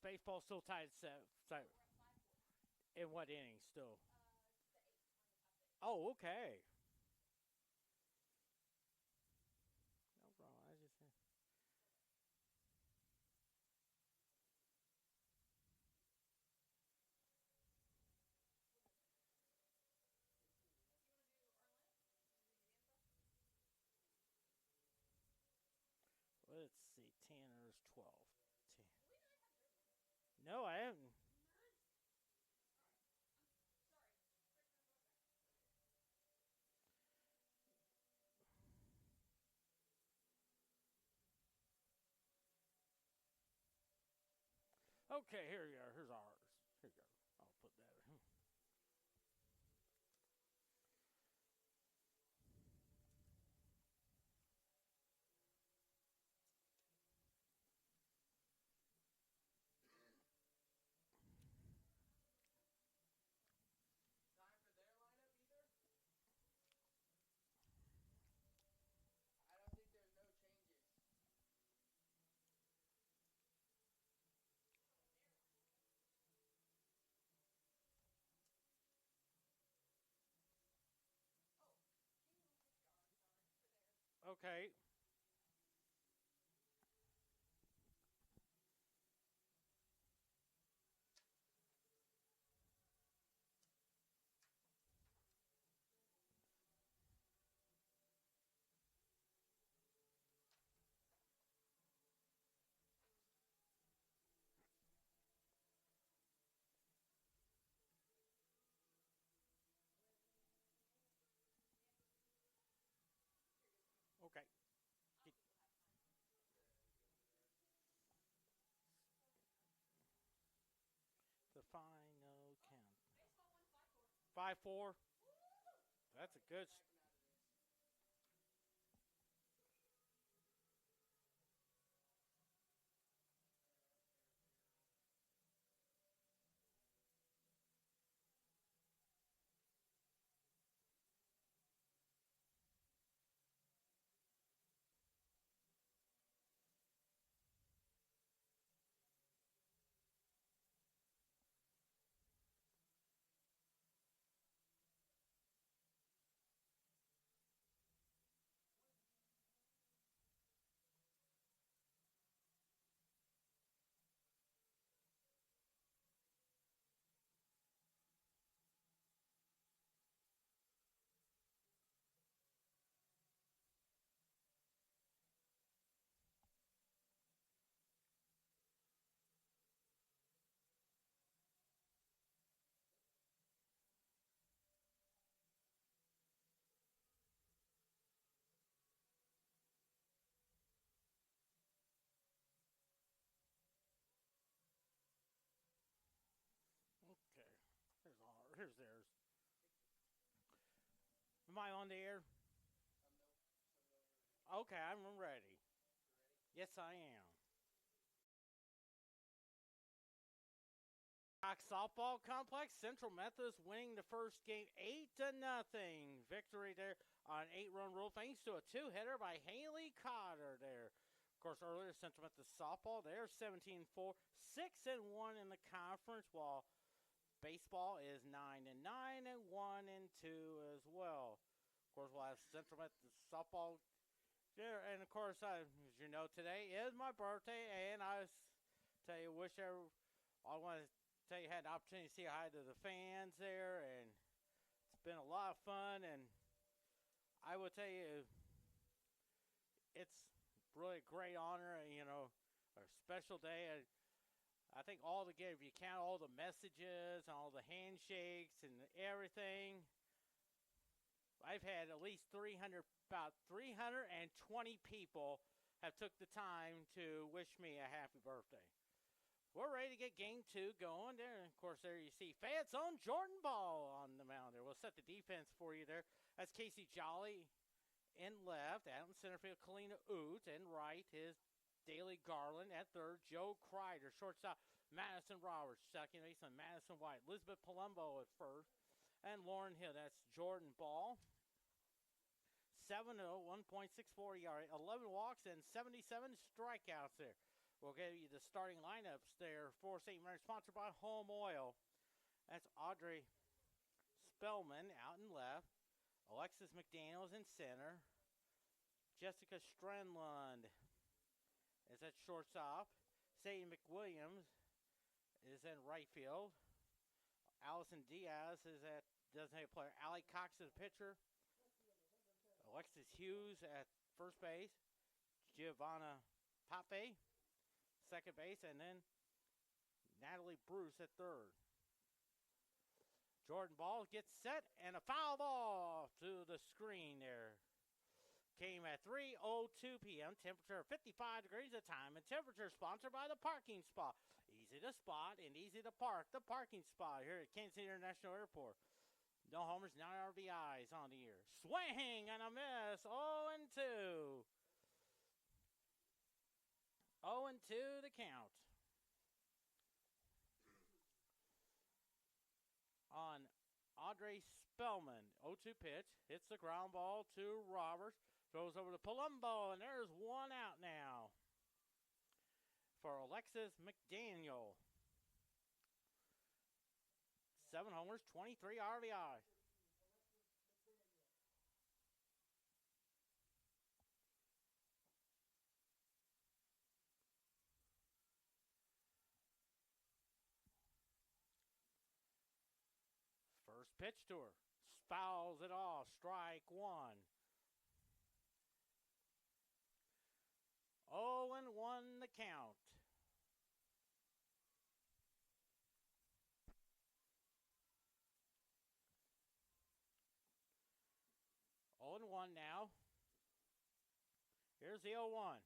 baseball still tied at in what inning still? Oh, okay. No problem. I just let's see. Tanner's 12. No, I haven't. Okay, here you are. Here's ours. Here you go. I'll put that. Time for their lineup either? I don't think there's no changes. Okay. Okay. Get the final count. 5-4. That's a good. Okay. Here's our. Here's theirs. Am I on the air? Nope. Okay, I'm ready. You ready? Yes, I am. Rock softball complex. Central Methodist winning the first game 8-0. Victory there on an 8-run rule thanks to a two-hitter by Haley Cotter there. Of course, earlier Central Methodist softball they're 17-4, 6-1 in the conference, while baseball is 9-9 and 1-2 as well. Of course, we'll have Central Methodist softball there, and of course, as you know, today is my birthday, and tell you, I want to tell you, had the opportunity to say hi to the fans there, and it's been a lot of fun. And I will tell you, it's really a great honor, a special day. I think if you count all the messages and all the handshakes and everything, I've had at least about 320 people have took the time to wish me a happy birthday. We're ready to get game 2 going there. And of course, there you see Fayette's own Jordan Ball on the mound there. We'll set the defense for you there. That's Casey Jolly in left. Out in center field, Kalina Oot. In right is Daly Garland. At third, Joe Kreider. Shortstop, Madison Roberts. Second baseman, Madison White. Elizabeth Palumbo at first. And Lauren Hill. That's Jordan Ball. 7-0, 1.64 ERA, 11 walks, and 77 strikeouts there. We'll give you the starting lineups there for St. Mary's, sponsored by Home Oil. That's Audrey Spellman out in left. Alexis McDaniels in center. Jessica Strenlund is at shortstop. Sadie McWilliams is in right field. Allison Diaz is at designated player. Allie Cox is pitcher. Alexis Hughes at first base. Giovanna Pape, second base, and then Natalie Bruce at third. Jordan Ball gets set, and a foul ball to the screen there. Came at 3:02 p.m. Temperature 55 degrees at time, and temperature sponsored by the parking spot. Easy to spot and easy to park. The parking spot here at Kansas City International Airport. No homers, 9 RBIs on the year. Swing and a miss. 0-2. 0-2 the count. On Audrey Spellman, 0-2 pitch. Hits the ground ball to Roberts. Throws over to Palumbo, and there's one out now for Alexis McDaniel. 7 homers, 23 RBIs. First pitch to her. Fouls it off. Strike one. 0-1 the count. Oh and 1 now. Here's the 0-1.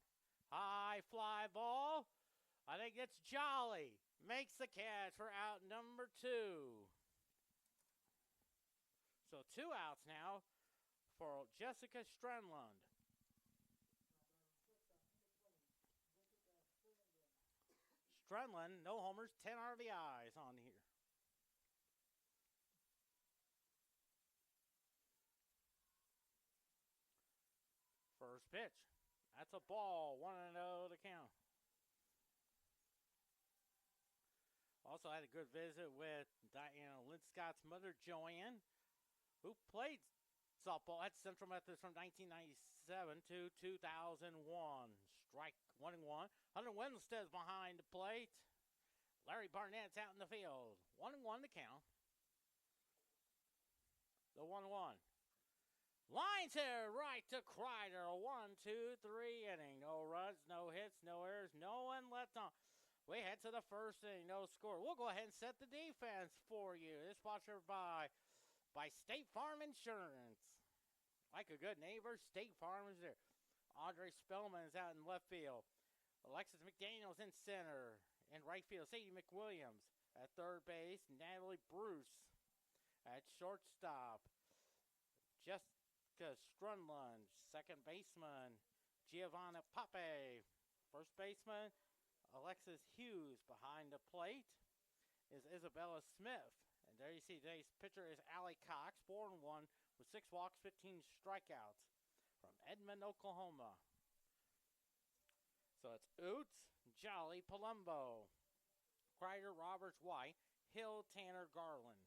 High fly ball. I think it's Jolly. Makes the catch for out number 2. So 2 outs now for Jessica Strenlund. Strenlund, no homers, 10 RBIs on here. First pitch. That's a ball. 1-0 to count. Also had a good visit with Diana Linscott's mother, Joanne, who played softball at Central Methodist from 1997 to 2001. Strike 1-1. Hunter Winstead's behind the plate. Larry Barnett's out in the field. 1-1 to count. The 1-1. Lines here right to Kreider. 1-2-3 inning. No runs, no hits, no errors, no one left on. We head to the first inning, no score. We'll go ahead and set the defense for you. This sponsored by State Farm Insurance. Like a good neighbor, State Farm is there. Audrey Spellman is out in left field. Alexis McDaniel's in center. In right field, Sadie McWilliams. At third base, Natalie Bruce. At shortstop, Jessica Strunlund. Second baseman, Giovanna Pape. First baseman, Alexis Hughes. Behind the plate is Isabella Smith. And there you see today's pitcher is Allie Cox, 4-1 with 6 walks, 15 strikeouts from Edmond, Oklahoma. So it's Oots, Jolly, Palumbo, Kreider, Roberts, White, Hill, Tanner, Garland.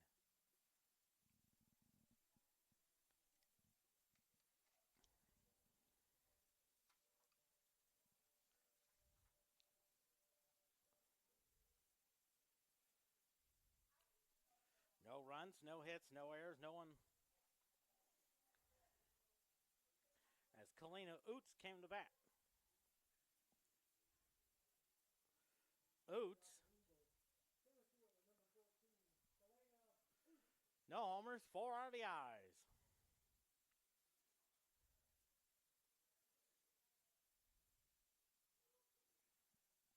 No runs, no hits, no errors, no one. As Kalina Oots came to bat. Oots. No homers, 4 RBIs.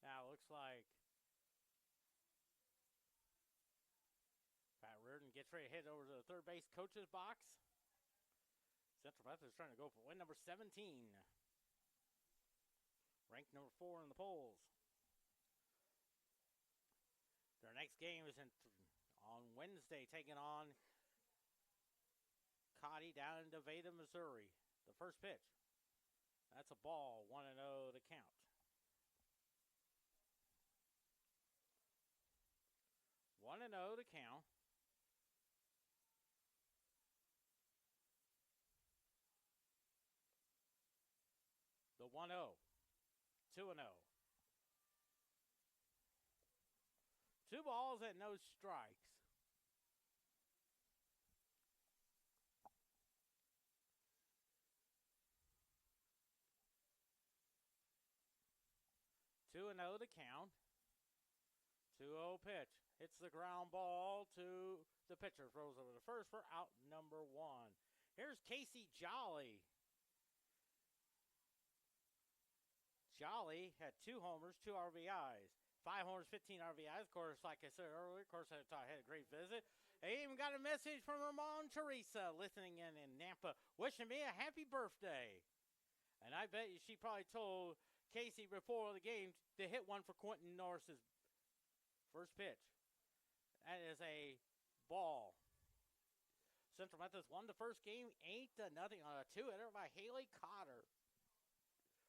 Now it looks like Pat Reardon gets ready to head over to the third base coach's box. Central Methodist trying to go for win number 17. Ranked number 4 in the polls. Their next game is on Wednesday, taking on Cotty down in Nevada, Missouri. The first pitch. That's a ball, 1-0 to count. 2-0 to count. The 1-0. 2-0. 2 balls and no strikes. Two and 0 to count. 2-0 pitch. Hits the ground ball to the pitcher. Throws over to first for out number 1. Here's Casey Jolly. Jolly had 2 homers, 2 RBIs. 5 homers, 15 RBIs. Of course, like I said earlier, I had a great visit. I even got a message from her mom, Teresa, listening in Nampa, wishing me a happy birthday. And I bet you she probably told Casey before the game to hit one for Quentin Norris's first pitch. That is a ball. Central Methodist won the first game 8-0 on a 2-hitter by Haley Cotter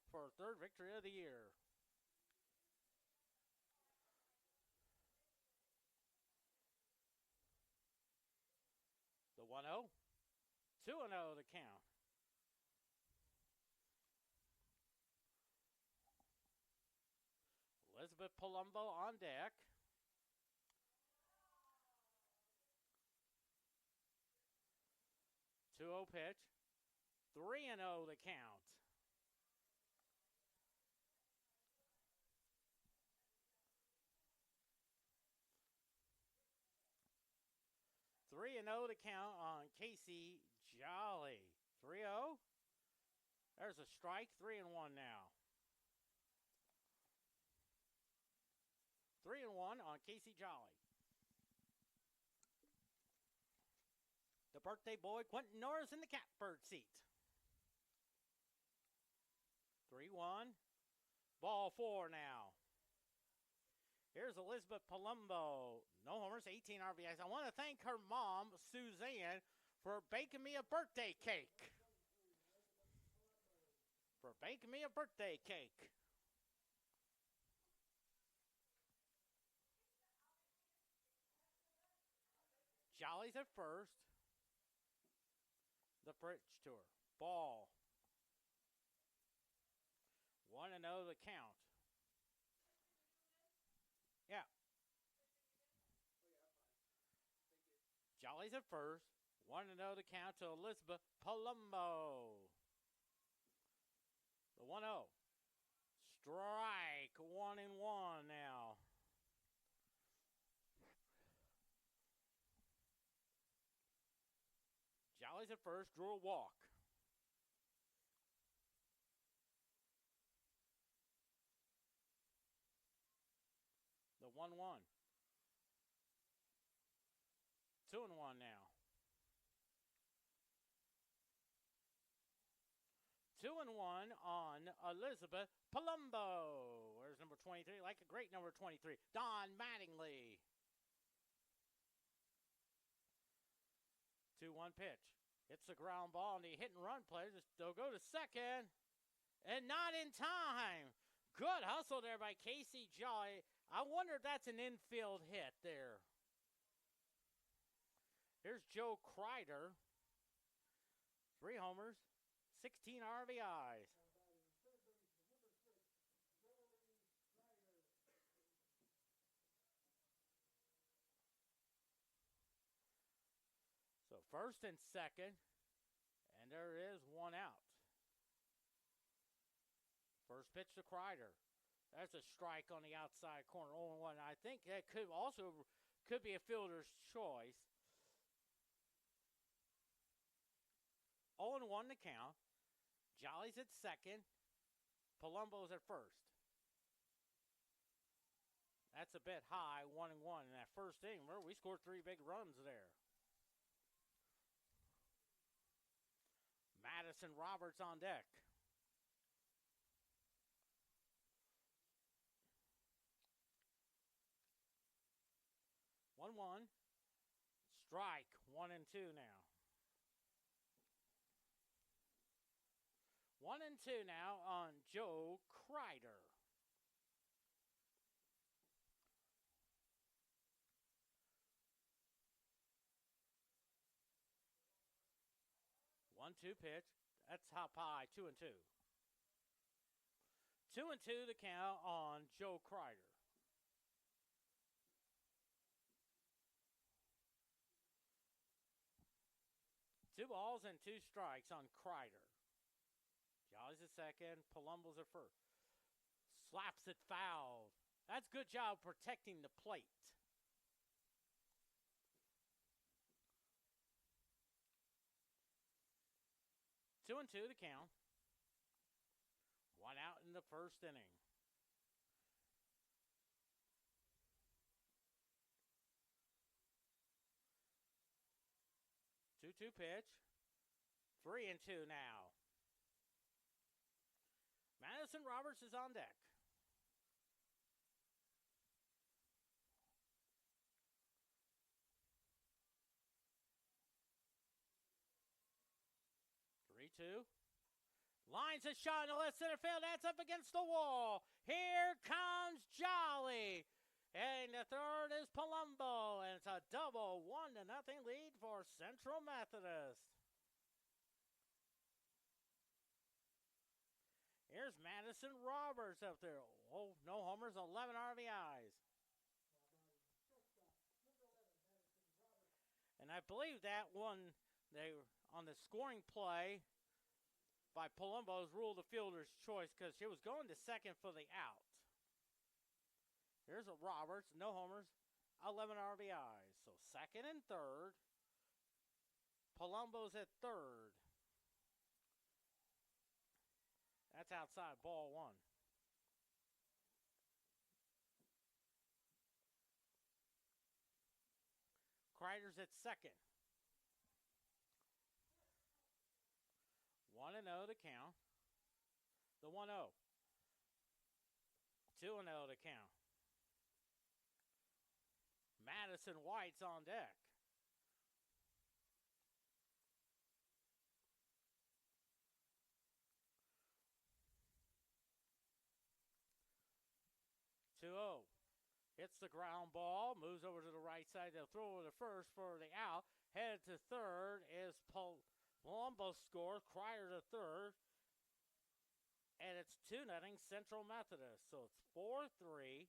for her 3rd victory of the year. The 1-0. 2-0 to count. Elizabeth Palumbo on deck. Two-0 pitch. 3-0 to count. Three and 0 to count on Casey Jolly. 3-0. There's a strike. 3-1 now. 3-1 on Casey Jolly. The birthday boy, Quentin Norris, in the catbird seat. 3-1. Ball 4 now. Here's Elizabeth Palumbo. No homers, 18 RBIs. I want to thank her mom, Suzanne, for baking me a birthday cake. Jolly's at first. The pitch to her. Ball. 1-0 the count. Yeah. Jolly's at first. 1-0 to count to Elizabeth Palumbo. The 1-0. Strike. 1-1 now. Jolly's at first. Drew a walk. The 1-1. 2-1 now. 2-1 on Elizabeth Palumbo. Where's number 23? Like a great number 23. Don Mattingly. 2-1 pitch. Hits the ground ball, and the hit and run player they'll go to second. And not in time. Good hustle there by Casey Jolly. I wonder if that's an infield hit there. Here's Joe Kreider. 3 homers, 16 RBIs. So first and second, and there is 1 out. First pitch to Kreider. That's a strike on the outside corner, 0-1. I think that could be a fielder's choice. 0-1 to count. Jolly's at second. Palumbo's at first. That's a bit high, 1-1 in that first inning. We scored 3 big runs there. Madison Roberts on deck. One. Strike. 1-2 now. 1-2 now on Joe Kreider. 1-2 pitch. That's hop high, 2-2. 2-2 the count on Joe Kreider. Two balls and two strikes on Kreider. Jolly's at second. Palumbo's at first. Slaps it foul. That's good job protecting the plate. 2-2 the count. One out in the first inning. Two pitch. 3-2 now. Madison Roberts is on deck. Two. Lines a shot in the left center field. That's up against the wall. Here comes Jolly. And the third is Palumbo. And it's a double 1-0 lead for Central Methodist. Here's Madison Roberts up there. Oh, no homers, 11 RBIs. And I believe that one, they on the scoring play by Palumbo's ruled the fielder's choice because she was going to second for the out. Here's a Roberts, no homers, 11 RBIs. So second and third. Palumbo's at third. That's outside, ball one. Kreider's at second. 1-0 to count. The 1-0. 2-0 to count. Madison White's on deck. Hits the ground ball, moves over to the right side. They'll throw over to first for the out. Headed to third is Palumbo scores. Kreider to third. And it's 2-0 Central Methodist. So it's 4-3.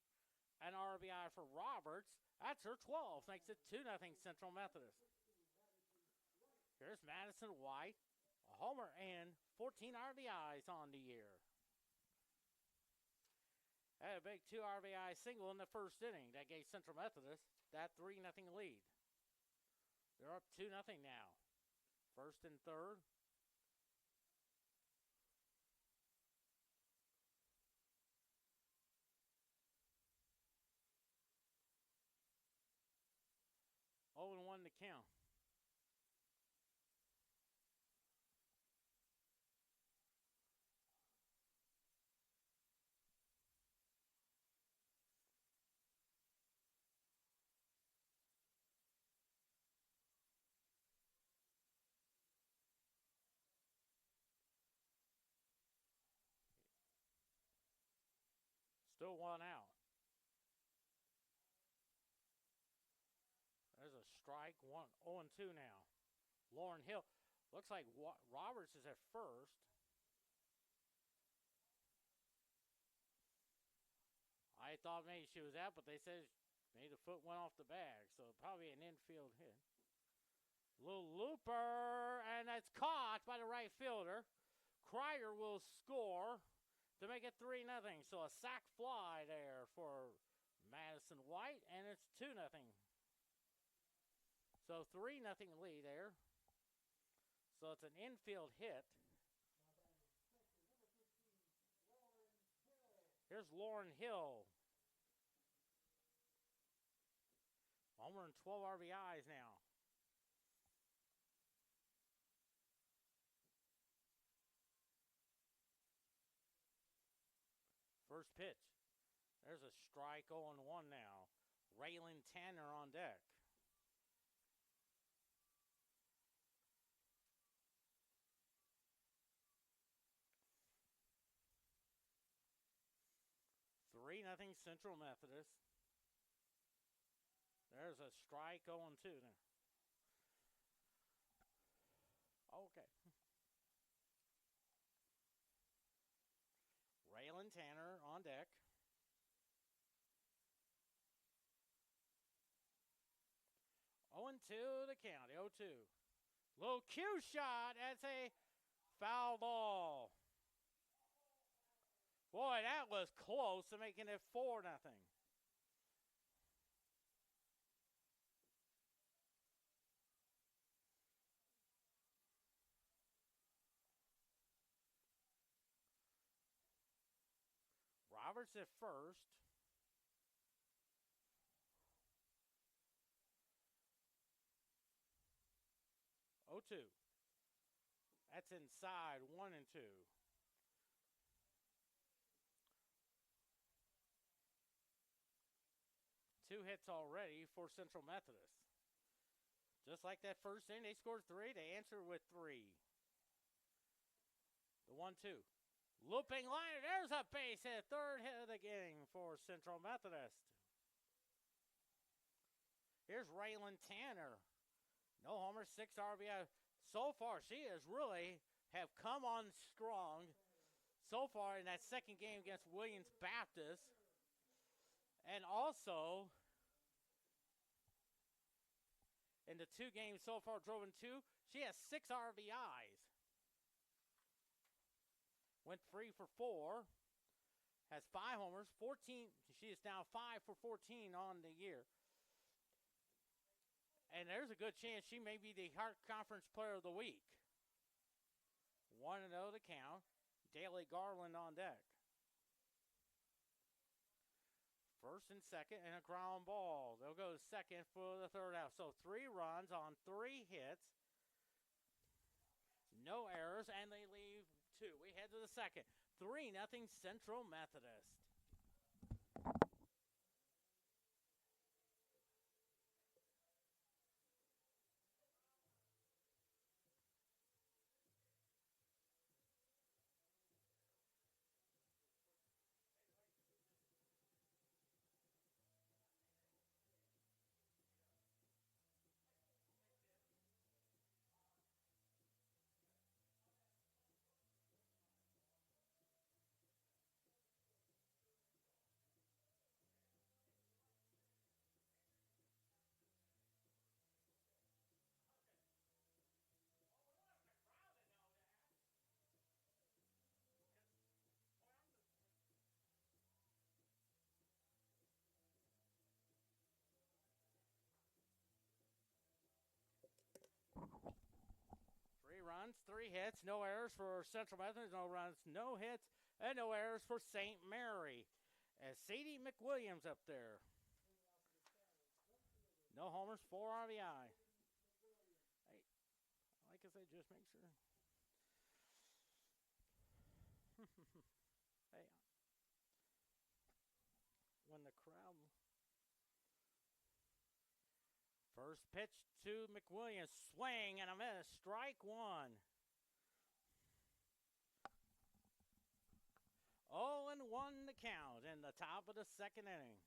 An RBI for Roberts. That's her 12. Makes it 2-0 Central Methodist. Here's Madison White. A homer and 14 RBIs on the year. Had a big 2 RBI single in the first inning. That gave Central Methodist that 3-0 lead. They're up 2-0 now. First and third. Oh, and 1 to count. Still 1 out. There's a strike. 0-2 now. Lauren Hill. Looks like Roberts is at first. I thought maybe she was out, but they said maybe the foot went off the bag. So probably an infield hit. Little looper, and that's caught by the right fielder. Kreider will score to make it 3-0. So a sac fly there for Madison White, and it's 2-0. So 3-0 lead there. So it's an infield hit. Here's Lauren Hill. Homer and 12 RBIs now. First pitch. There's a strike 0-1 now. Raylan Tanner on deck. Nothing Central Methodist. There's a strike 0-2 there. Okay. 0-2 the count. 0-2. Little cue shot. That's a foul ball. Boy, that was close to making it 4-0. Roberts at first. 0-2. That's inside. 1-2. Two hits already for Central Methodist. Just like that first inning, they scored 3. They answered with 3. The 1-2. Looping liner. There's a base hit. Third hit of the game for Central Methodist. Here's Raylan Tanner. No homer, 6 RBI. So far, she has really have come on strong so far in that second game against Williams Baptist. And also, in the 2 games so far, drove in 2, she has 6 RBIs. Went 3 for 4. Has 5 homers, 14. She is now 5 for 14 on the year. And there's a good chance she may be the Hart Conference Player of the Week. 1-0 the count. Daly Garland on deck. First and second, and a ground ball. They'll go to second for the third out. So 3 runs on 3 hits. No errors, and they leave 2. We head to the second. 3-0 Central Methodist. Runs, 3 hits, no errors for Central Methodist, no runs, no hits, and no errors for St. Mary. As Sadie McWilliams up there. No homers, 4 RBI. Hey, like I said, just make sure. Hey, when the crowd. First pitch to McWilliams. Swing and a miss. Strike 1. 0-1 the count in the top of the second inning.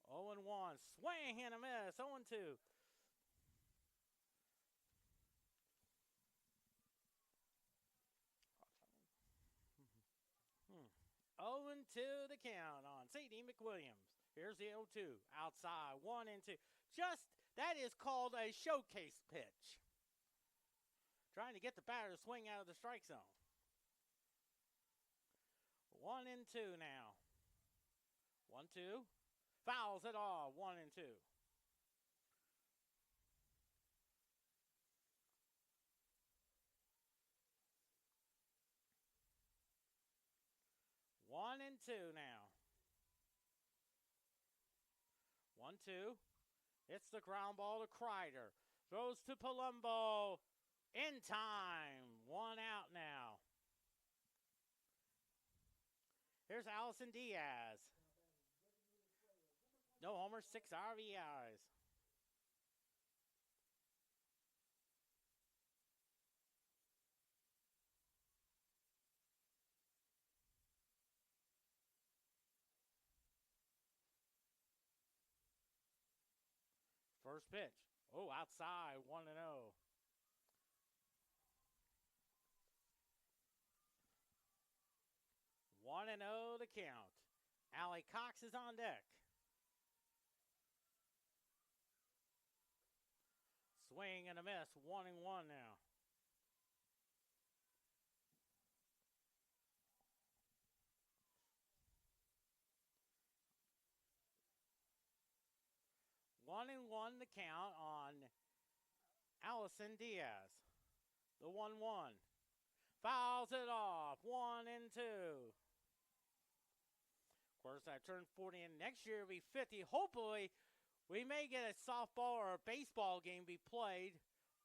0-1. Swing and a miss. 0-2. 0-2 the count on C.D. McWilliams. Here's the 0-2. Outside, 1-2. That is called a showcase pitch. Trying to get the batter to swing out of the strike zone. 1-2 now. 1-2. Fouls it all. 1-2. 1-2 now. 1-2. Hits the ground ball to Kreider. Throws to Palumbo. In time. 1 out now. Here's Allison Diaz. No homers, 6 RBIs. First pitch. Oh, outside, 1-0. 1-0 the count. Allie Cox is on deck. Swing and a miss. 1-1 now. One and one the count on Allison Diaz. The 1-1. Fouls it off. 1-2. Of course, I turned 40 and next year will be 50. Hopefully, we may get a softball or a baseball game be played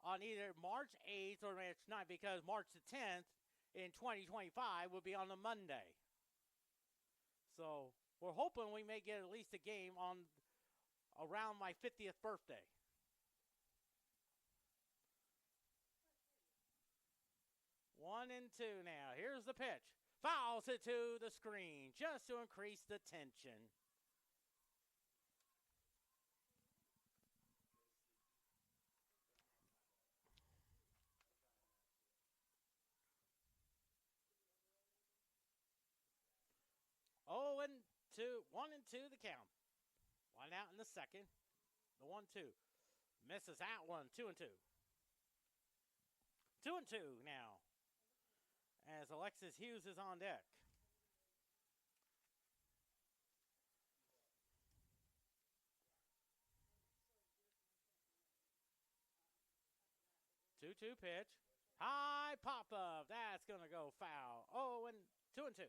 on either March 8th or March 9th, because March the 10th in 2025 will be on a Monday. So we're hoping we may get at least a game on around my 50th birthday. One and two now. Here's the pitch. Fouls it to the screen just to increase the tension. Oh, and two. 1-2 the count. One out in the second. The 1-2. Misses that one. 2-2. 2-2 now. As Alexis Hughes is on deck. Two pitch. High pop up. That's going to go foul. Oh, and 2-2.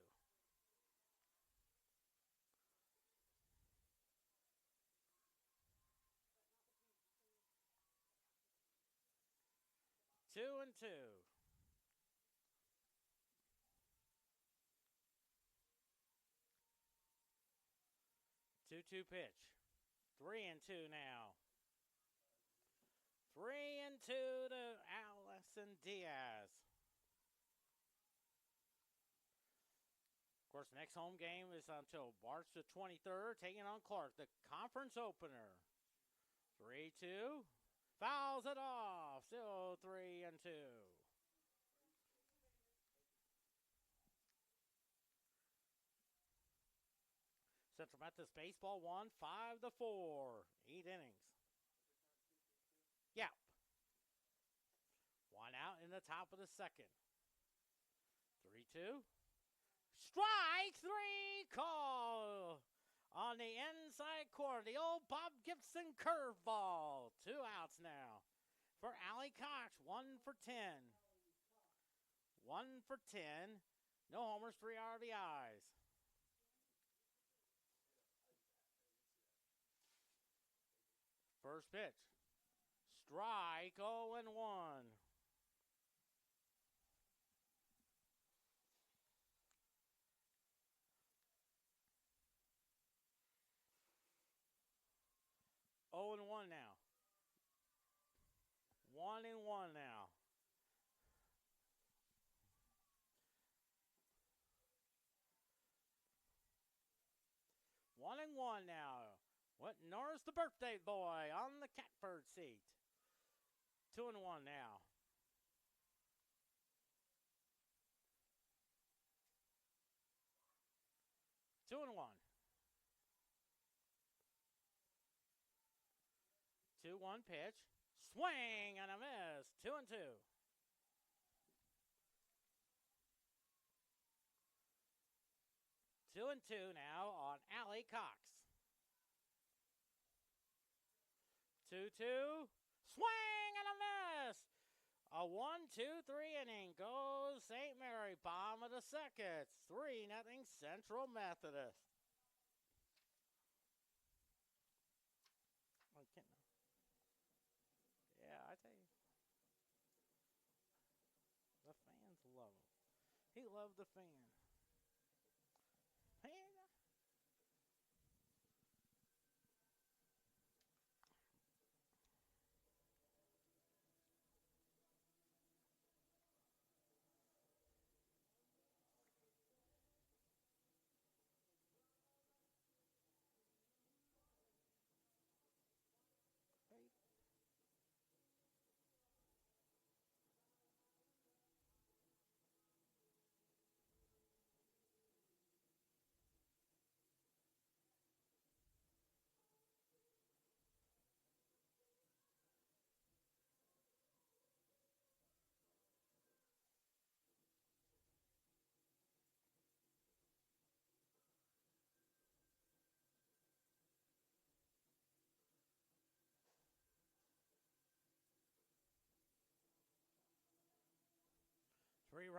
2-2. 2-2 pitch. 3-2 now. 3-2 to Allison Diaz. Of course, next home game is until March the 23rd, taking on Clark, the conference opener. 3-2. Fouls it off. Still 3-2. Central Methodist baseball won 5-4. 8 innings. Yeah. One out in the top of the second. 3-2. Strike three call on the inside corner. The old Bob Gibson curveball. 2 outs now for Allie Cox. 1 for 10. 1 for 10. No homers, 3 RBIs. First pitch. Strike 0-1. Oh and 1 now. 1-1 now. One and one now. What? Norris the birthday boy on the catbird seat. 2-1 now. 2-1. 2-1 pitch. Swing and a miss. 2-2. 2-2 now on Allie Cox. 2-2. Swing and a miss. A 1-2-3 inning goes St. Mary. Bottom of the second. 3-0 Central Methodist. Yeah, I tell you. The fans love him. He loved the fan. Hey,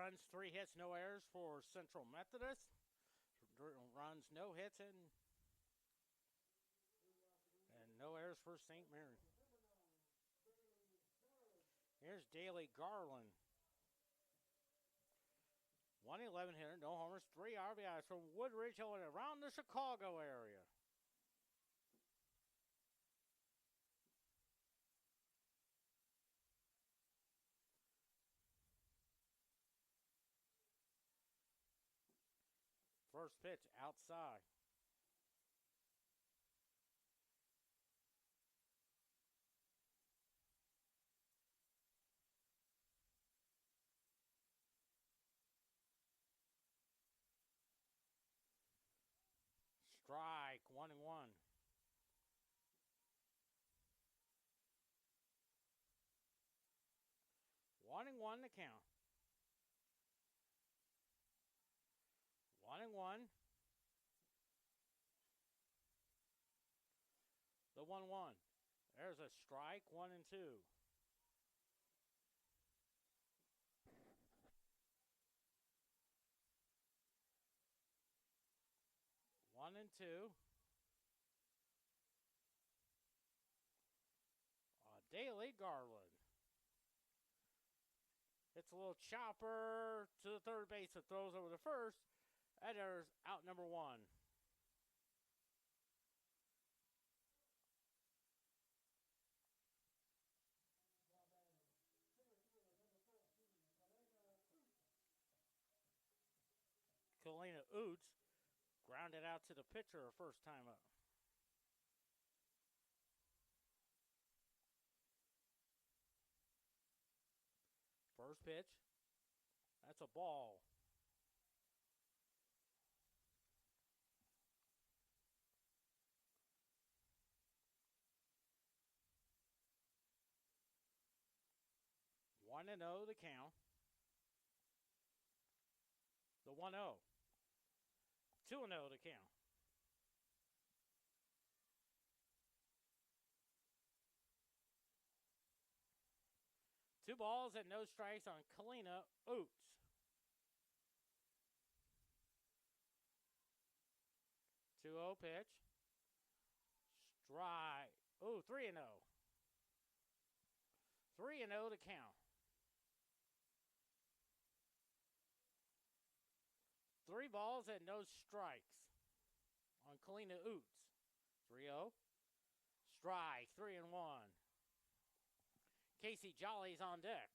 runs, 3 hits, no errors for Central Methodist. Runs, no hits, and no errors for St. Mary. Here's Daly Garland. 111 hitter, no homers, 3 RBIs from Woodridge and around the Chicago area. First pitch outside. Strike, 1-1. 1-1 to count. 1-1. The 1-1. There's a strike, 1-2. 1-2. Daly Garland. It's a little chopper to the third base that throws over the first. And there's out number 1. Kalina Oots grounded out to the pitcher first time up. First pitch. That's a ball. One and 0 the count. The 1-0. 2-0 to count. Two balls and no strikes on Kalina Oots. Two 2-0 pitch. Strike. Oh, 3-0. 3-0 to count. 3 balls and no strikes on Kalina Oots. 3-0. Strike. 3-1. Casey Jolly's on deck.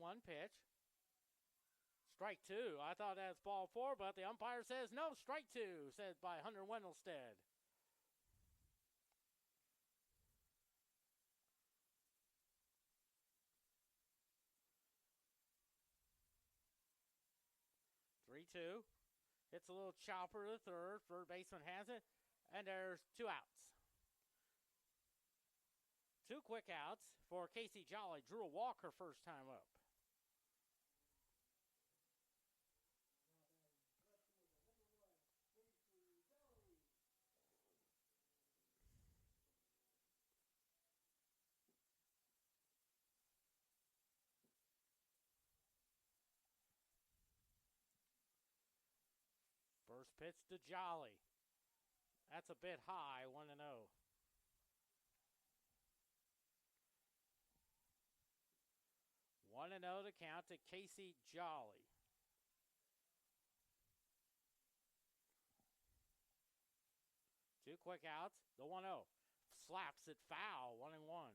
One pitch. Strike 2. I thought that's ball 4, but the umpire says no, strike 2, said by Hunter Wendelstead. Three-two. Hits a little chopper to the third. Third baseman has it. And there's 2 outs. 2 quick outs for Casey Jolly. Drew Walker first time up. First pitch to Jolly. That's a bit high, 1-0. 1-0 to count to Casey Jolly. Two quick outs. The 1-0. Slaps it foul, 1-1.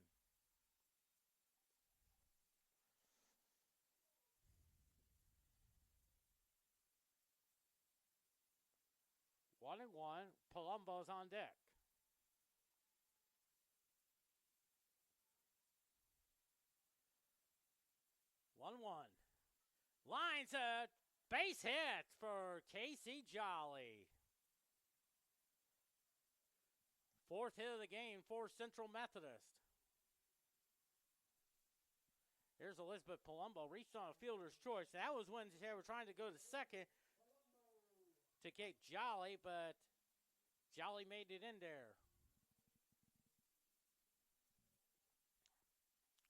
1-1. Palumbo's on deck. 1-1. Lines a base hit for Casey Jolly. 4th hit of the game for Central Methodist. Here's Elizabeth Palumbo. Reached on a fielder's choice. That was when they were trying to go to second to get Jolly, but Jolly made it in there.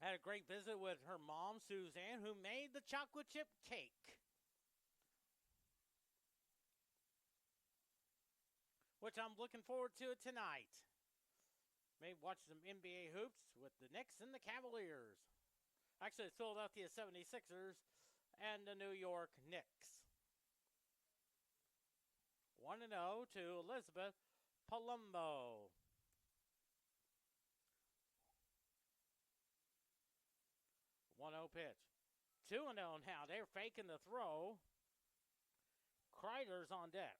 Had a great visit with her mom, Suzanne, who made the chocolate chip cake, which I'm looking forward to tonight. Maybe watch some NBA hoops with the Knicks and the Cavaliers. Actually, it's Philadelphia 76ers and the New York Knicks. 1-0 to Elizabeth Palumbo. 1-0 pitch. 2-0 now. They're faking the throw. Kreider's on deck.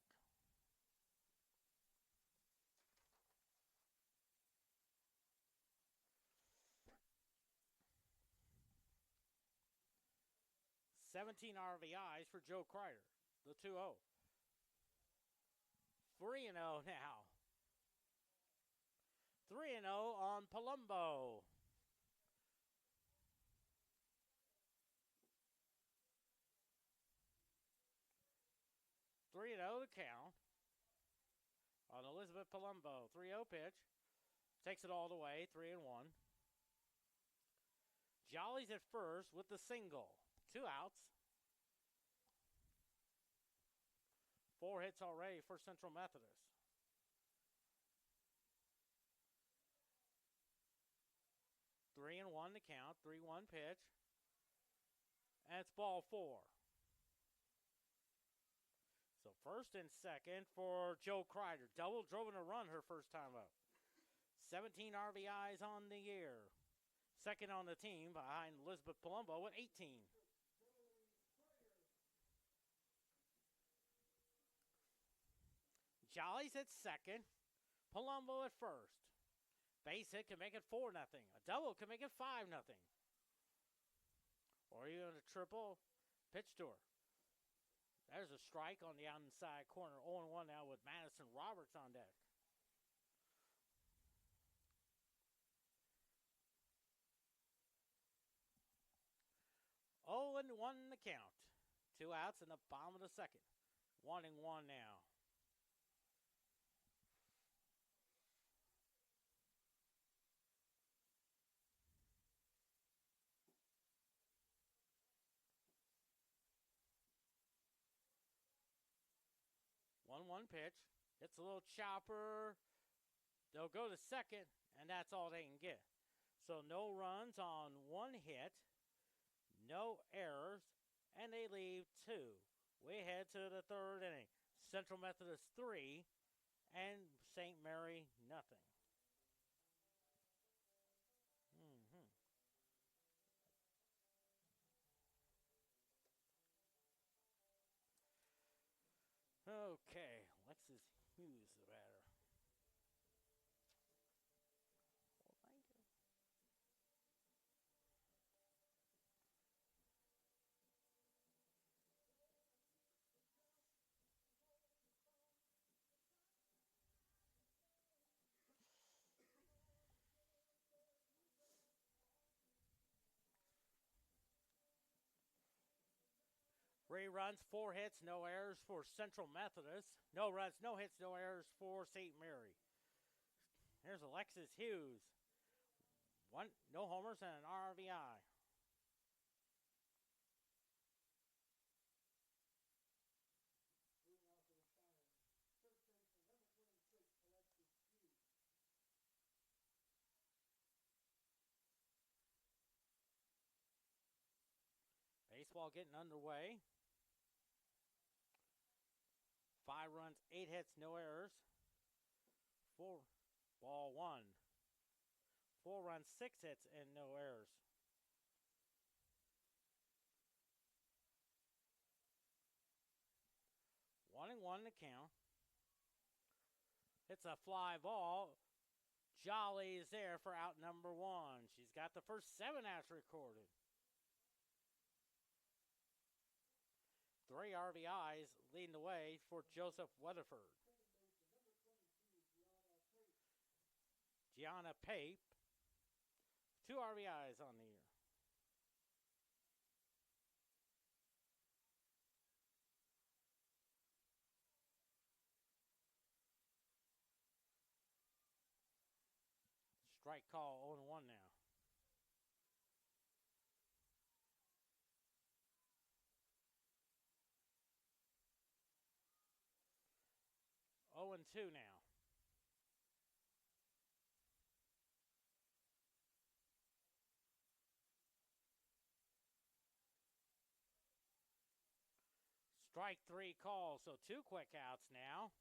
$17 RBIs for Joe Kreider, the 2-0. 3-0 now. 3-0 on Palumbo. Three and 0 to count on Elizabeth Palumbo. 3-0 pitch. Takes it all the way. 3-1. Jolly's at first with the single. 2 outs. 4 hits already for Central Methodist. Three and 1 to count. 3-1 pitch. And it's ball 4. So first and second for Joe Kreider. Double, drove in a run her first time up. 17 RBIs on the year. Second on the team behind Elizabeth Palumbo with 18. Jolly's at second. Palumbo at first. Base hit can make it 4-0. A double can make it 5-0. Or even a triple pitch to her. There's a strike on the outside corner. 0-1 now with Madison Roberts on deck. Oh, and 1 the count. 2 outs in the bottom of the second. 1-1 now. One pitch. Hits a little chopper. They'll go to second, and that's all they can get. So no runs on 1 hit. No errors. And they leave 2. We head to the 3rd inning. Central Methodist 3 and St. Mary nothing. Okay, Lexus Hughes the batter. Well, thank you. Ray runs, 4 hits, no errors for Central Methodist. No runs, no hits, no errors for St. Mary. Here's Alexis Hughes. No homers and an RBI. Baseball getting underway. 5 runs, 8 hits, no errors. 4 ball 1. 4 runs, 6 hits, and no errors. One and 1 to count. It's a fly ball. Jolly is there for out number 1. She's got the first 7 outs recorded. 3 RBIs leading the way for Joseph Weatherford. Gianna Pape, 2 RBIs on the year. Strike call 0-1 now. Oh and 2 now. Strike 3 call, so 2 quick outs now.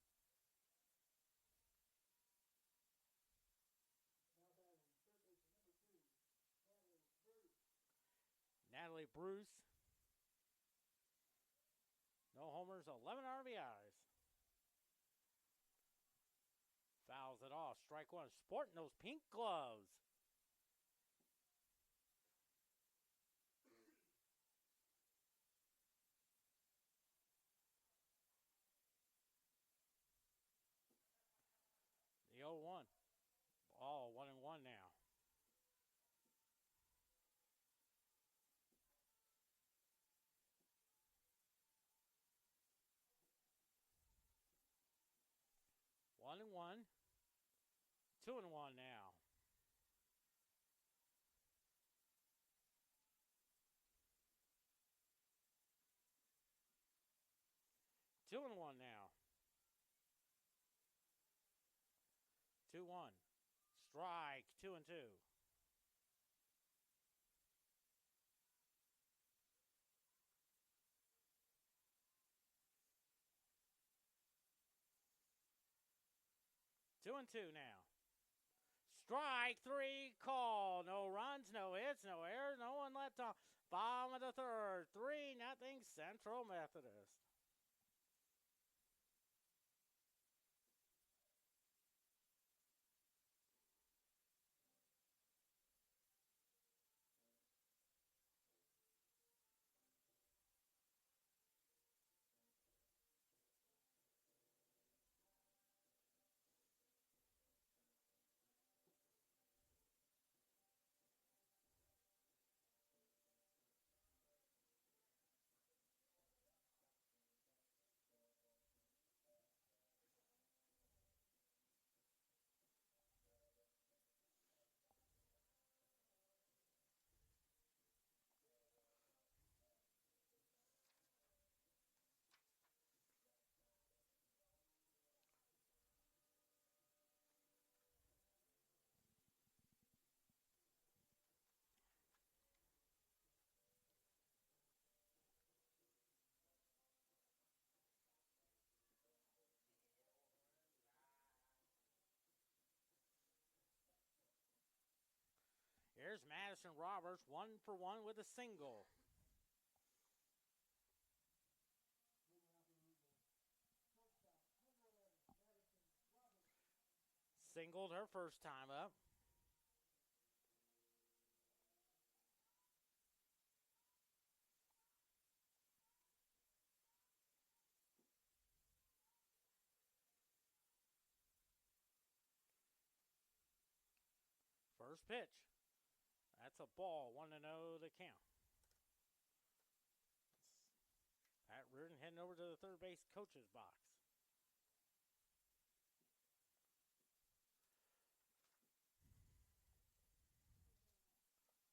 Natalie Bruce. No homers, 11 RBIs. Fouls it off. Strike 1. Sporting those pink gloves. The 0-1. Oh, 1-1 now. One and one. 2-1 now. Two and one now. 2-1. Strike 2-2. 2-2 now. Strike 3 call. No runs, no hits, no errors, no one left on. Bottom of the third. 3-0 Central Methodist. Here's Madison Roberts, 1-for-1 with a single. Singled her first time up. First pitch. That's a ball. 1-0 the count. Pat Reardon heading over to the third base coach's box.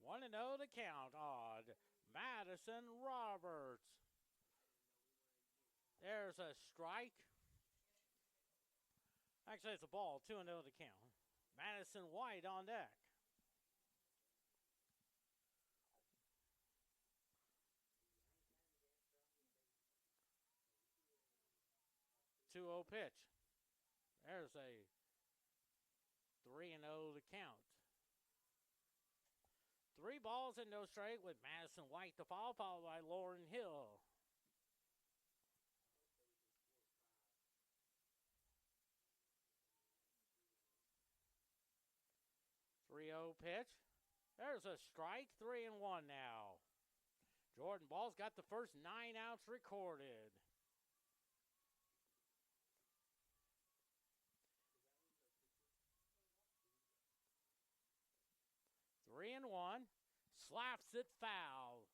1-0 the count on Madison Roberts. There's a strike. Actually, it's a ball. 2-0 the count. Madison White on deck. 2-0 pitch. There's a 3-0 to count. 3 balls and no strike with Madison White to follow, followed by Lauren Hill. 3-0 pitch. There's a strike. 3-1 now. Jordan Ball's got the first 9 outs recorded. 3-1. Slaps it foul.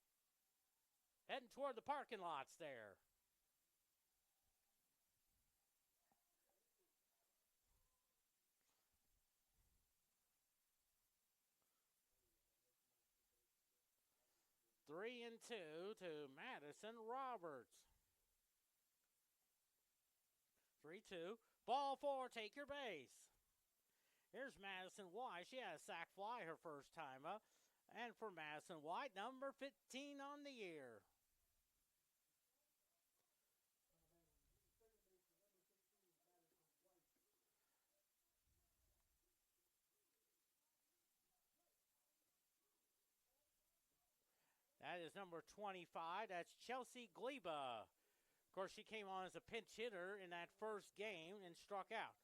Heading toward the parking lots there. 3-2 to Madison Roberts. 3-2. Ball 4, take your base. Here's Madison White. She had a sac fly her first time up. And for Madison White, number 15 on the year. That is number 25. That's Chelsea Gleba. Of course, she came on as a pinch hitter in that first game and struck out.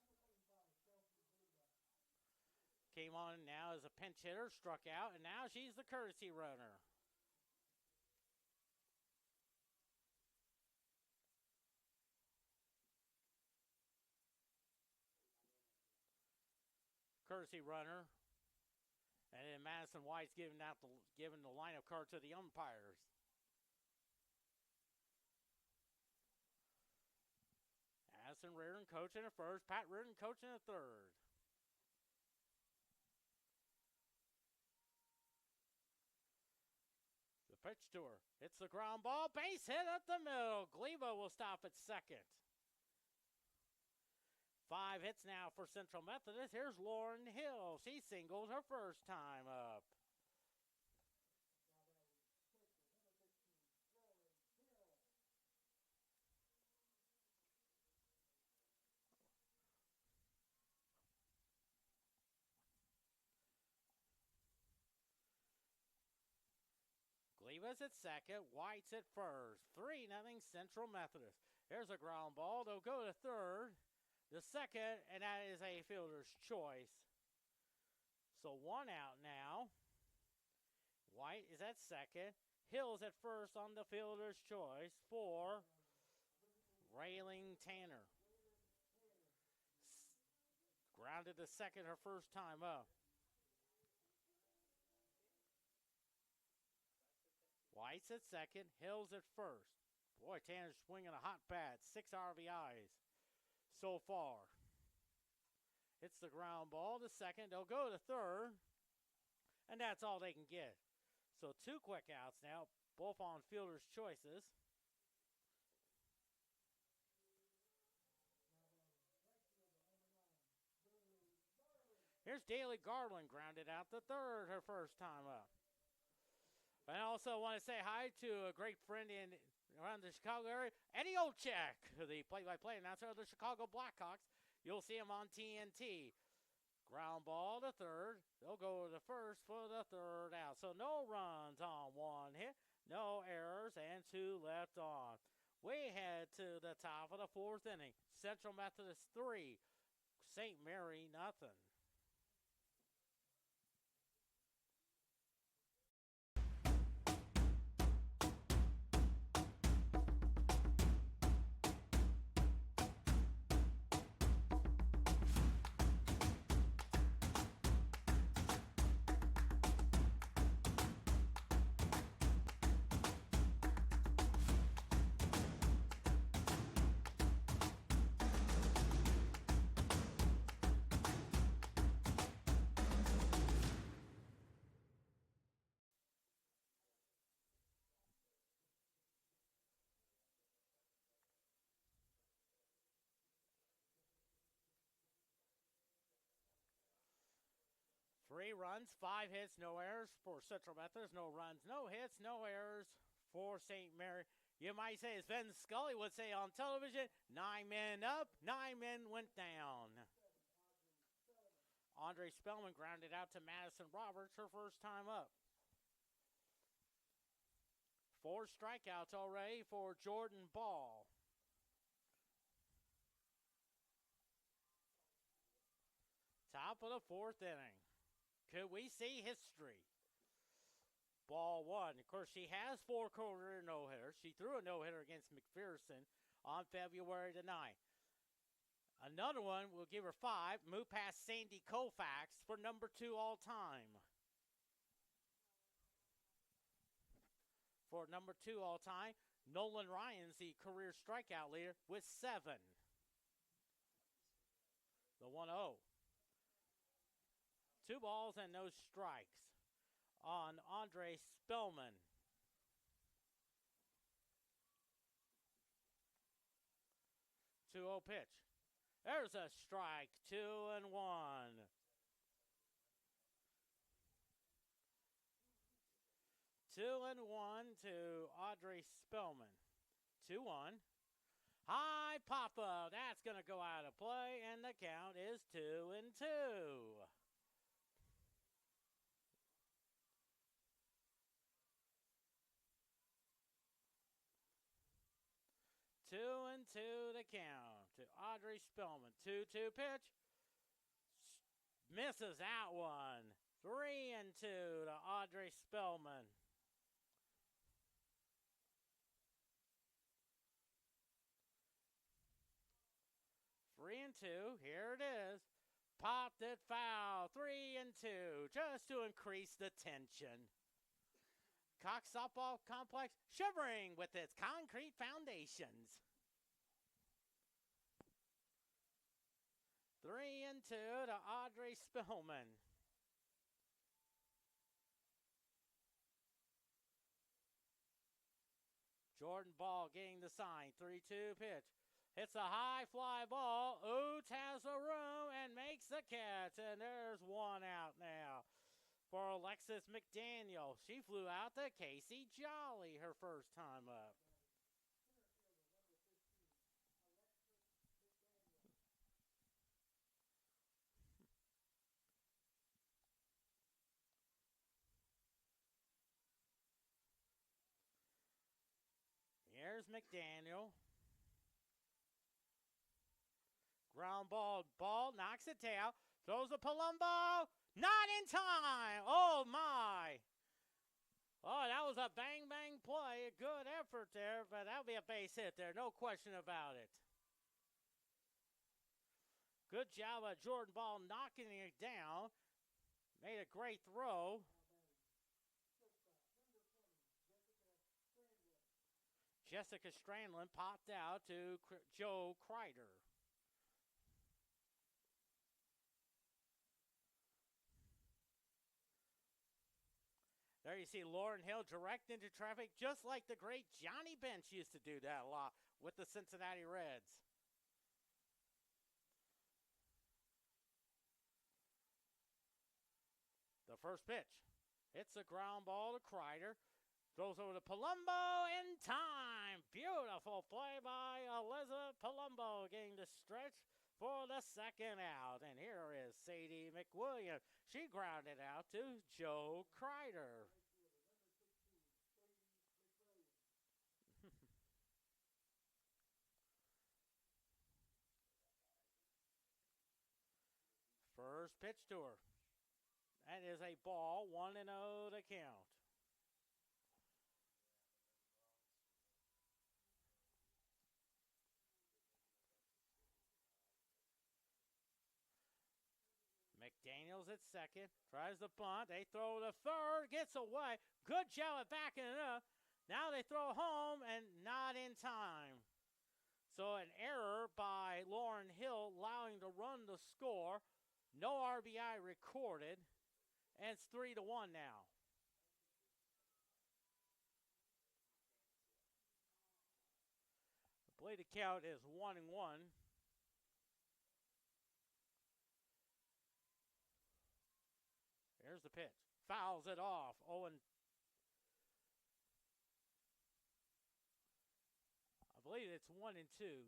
Came on now as a pinch hitter, struck out, and now she's the courtesy runner. Courtesy runner. And then Madison White's giving the lineup card to the umpires. Madison Reardon coaching at first, Pat Reardon coaching at third. The pitch to her. It's the ground ball. Base hit up the middle. Gleba will stop at second. 5 hits now for Central Methodist. Here's Lauren Hill. She singled her first time up. Gleba's at second. White's at first. 3-0 Central Methodist. Here's a ground ball. They'll go to third. The second, and that is a fielder's choice. So 1 out now. White is at second. Hill's at first on the fielder's choice for Rayling Tanner. Grounded to second her first time up. White's at second. Hill's at first. Boy, Tanner's swinging a hot bat. 6 RBIs. So far. It's the ground ball to second. They'll go to third. And that's all they can get. So 2 quick outs now, both on fielder's choices. Here's Daly Garland, grounded out to third her first time up. I also want to say hi to a great friend around the Chicago area, Eddie Olchek, the play-by-play announcer of the Chicago Blackhawks. You'll see him on TNT. Ground ball to third. They'll go to first for the third out. So no runs on 1 hit, no errors, and 2 left on. We head to the top of the 4th inning. Central Methodist 3, St. Mary nothing. Three runs, 5 hits, no errors for Central Methodist. No runs, no hits, no errors for St. Mary. You might say, as Ben Scully would say on television, 9 men up, 9 men went down. Andre Spellman grounded out to Madison Roberts her first time up. 4 strikeouts already for Jordan Ball. Top of the 4th inning. Could we see history? Ball 1. Of course, she has 4 career no-hitters. She threw a no-hitter against McPherson on February the 9th. Another one will give her 5. Move past Sandy Koufax for number 2 all time. For number 2 all time, Nolan Ryan's the career strikeout leader with 7. The 1-0. 2 balls and no strikes on Andre Spellman. 2-0 pitch. There's a strike. 2-1. 2-1 to Audrey Spellman. 2-1. High pop-up. That's going to go out of play, and the count is 2-2. 2-2 the count to Audrey Spellman. 2-2 pitch. Misses out one. 3-2 to Audrey Spellman. 3-2. Here it is. Popped it foul. 3-2. Just to increase the tension. Cox Softball Complex shivering with its concrete foundations. 3-2 to Audrey Spillman. Jordan Ball getting the sign. 3-2 pitch. Hits a high fly ball. Oots has a room and makes the catch. And there's one out now for Alexis McDaniel. She flew out to Casey Jolly her first time up. Here's McDaniel. Ground ball, knocks it down, throws a Palumbo, not in time. Oh my. Oh, that was a bang play, a good effort there, but that'll be a base hit there, no question about it. Good job of Jordan Ball knocking it down. Made a great throw. Jessica Strandlin popped out to Joe Kreider. There you see Lauren Hill direct into traffic, just like the great Johnny Bench used to do that a lot with the Cincinnati Reds. The first pitch. Hits a ground ball to Kreider. Throws over to Palumbo in time. Beautiful play by Elizabeth Palumbo getting the stretch for the second out. And here is Sadie McWilliams. She grounded out to Joe Kreider. First pitch to her. That is a ball, 1-0 to count. McDaniels at second, tries the bunt. They throw to third, gets away. Good job at backing it up. Now they throw home and not in time. So an error by Lauren Hill, allowing to run the score. No RBI recorded, and it's 3-1 now. I believe the count is 1-1. Here's the pitch. Fouls it off. Owen. I believe it's 1-2.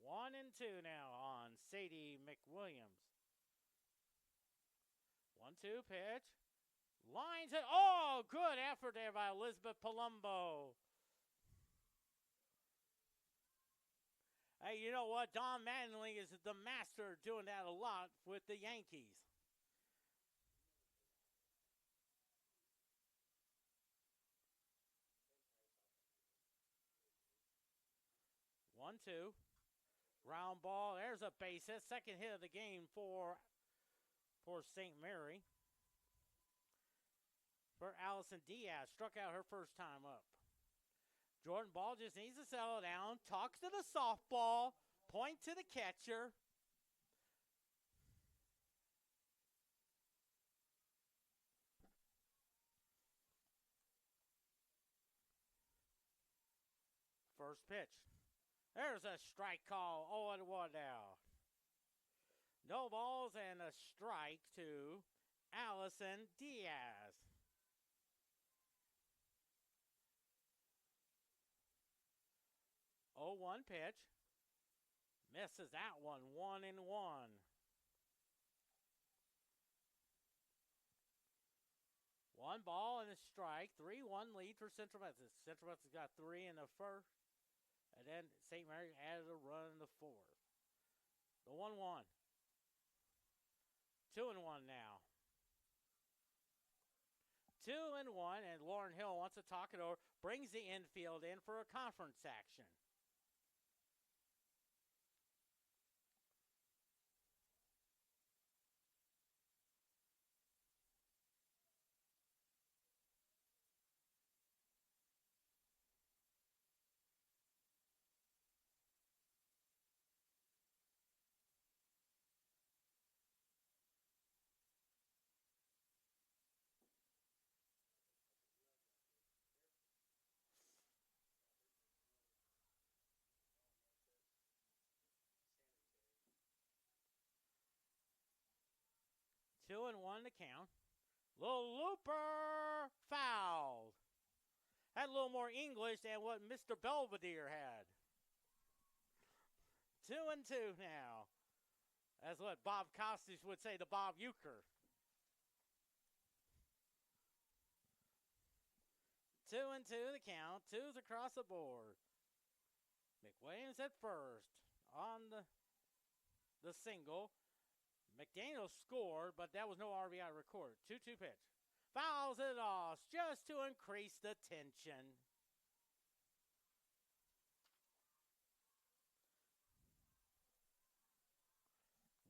1-2 now on Sadie McWilliams. 1-2 pitch. Lines it. Oh, good effort there by Elizabeth Palumbo. Hey, you know what? Don Mattingly is the master doing that a lot with the Yankees. One, two. Round ball. There's a base hit. Second hit of the game for St. Mary. For Allison Diaz. Struck out her first time up. Jordan Ball just needs to settle down. Talks to the softball. Point to the catcher. First pitch. There's a strike call. 0-1 now. No balls and a strike to Allison Diaz. 0-1 pitch. Misses that one. 1-1. One ball and a strike. 3-1 lead for Central Methodist. Central Methodist got 3 in the first. And then St. Mary added a run in the fourth. The 1-1. 2-1 now. 2-1, and Lauren Hill wants to talk it over. Brings the infield in for a conference action. Two and one to count. Little looper fouled. Had a little more English than what Mr. Belvedere had. 2-2 now. That's what Bob Costas would say to Bob Euchre. 2-2 the count. Twos across the board. McWilliams at first on the single. McDaniel scored, but that was no RBI recorded. 2-2 pitch. Fouls it off just to increase the tension.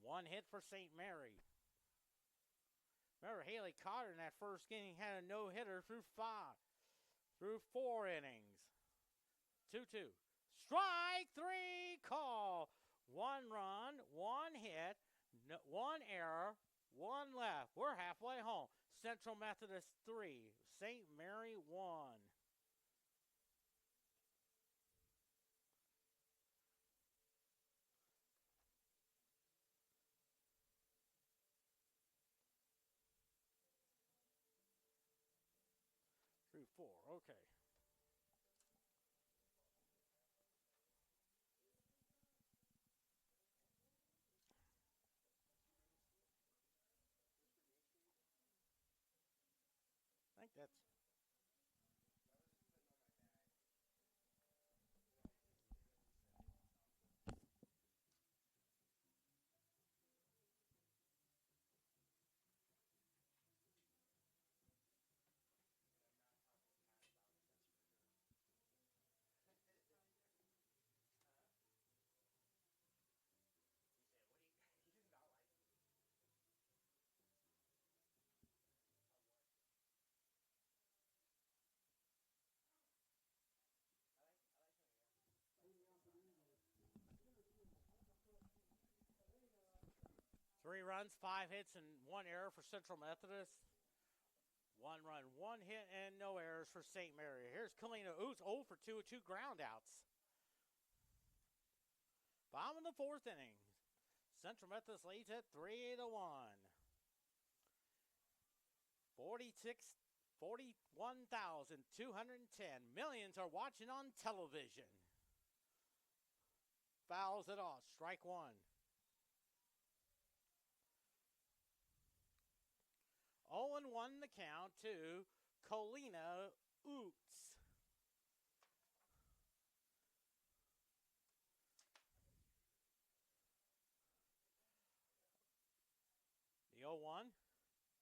One hit for St. Mary. Remember, Haley Cotter in that first inning had a no-hitter through 4 innings. 2-2. Strike 3 call. 1 run, 1 hit. No, 1 error, 1 left. We're halfway home. Central Methodist 3, St. Mary 1. Through 4, okay. I think that's... Three runs, 5 hits, and 1 error for Central Methodist. 1 run, 1 hit, and no errors for St. Mary. Here's Kalina Oots, 0 for 2 with 2 groundouts. Bottom of the 4th inning. Central Methodist leads at 3-1. 41,210 millions are watching on television. Fouls it off. Strike 1. 0-1 the count to Kalina Oots. The 0-1.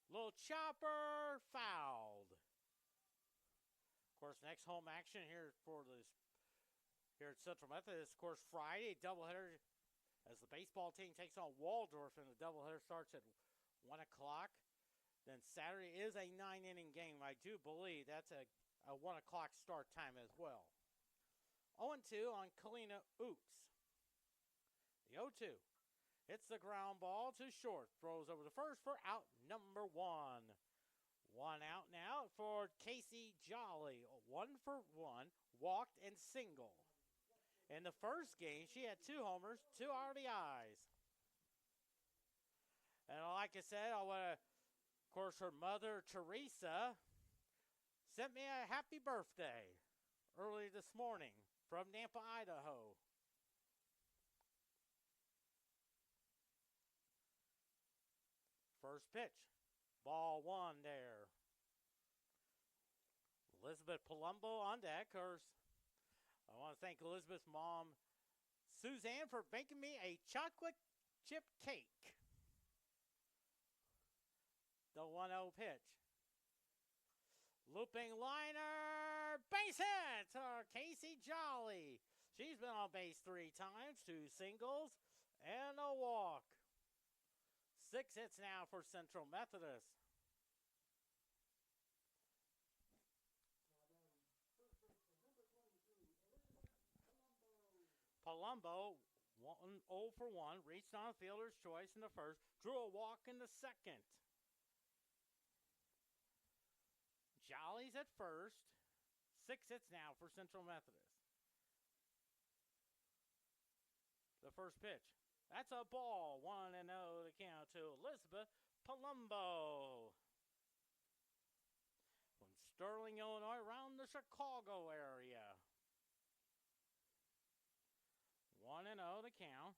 Little chopper fouled. Of course, next home action here at Central Methodist. Of course, Friday doubleheader as the baseball team takes on Waldorf, and the doubleheader starts at 1 o'clock. Then Saturday is a 9-inning game. I do believe that's a 1 o'clock start time as well. 0-2 on Kalina Oots. The 0-2 hits the ground ball to short. Throws over the first for out number 1. 1 out now for Casey Jolly. 1 for 1. Walked and single. In the first game, she had 2 homers, 2 RBIs. And like I said, I want to, of course, her mother, Teresa, sent me a happy birthday early this morning from Nampa, Idaho. First pitch, ball 1 there. Elizabeth Palumbo on deck. I want to thank Elizabeth's mom, Suzanne, for baking me a chocolate chip cake. The 1-0 pitch. Looping liner, base hit to Casey Jolly. She's been on base 3 times, 2 singles, and a walk. 6 hits now for Central Methodist. Palumbo, 0 for 1, reached on fielder's choice in the first, drew a walk in the second. Jolly's at first. 6 hits now for Central Methodist. The first pitch. That's a ball. 1-0 to count to Elizabeth Palumbo. From Sterling, Illinois, around the Chicago area. 1-0 to count.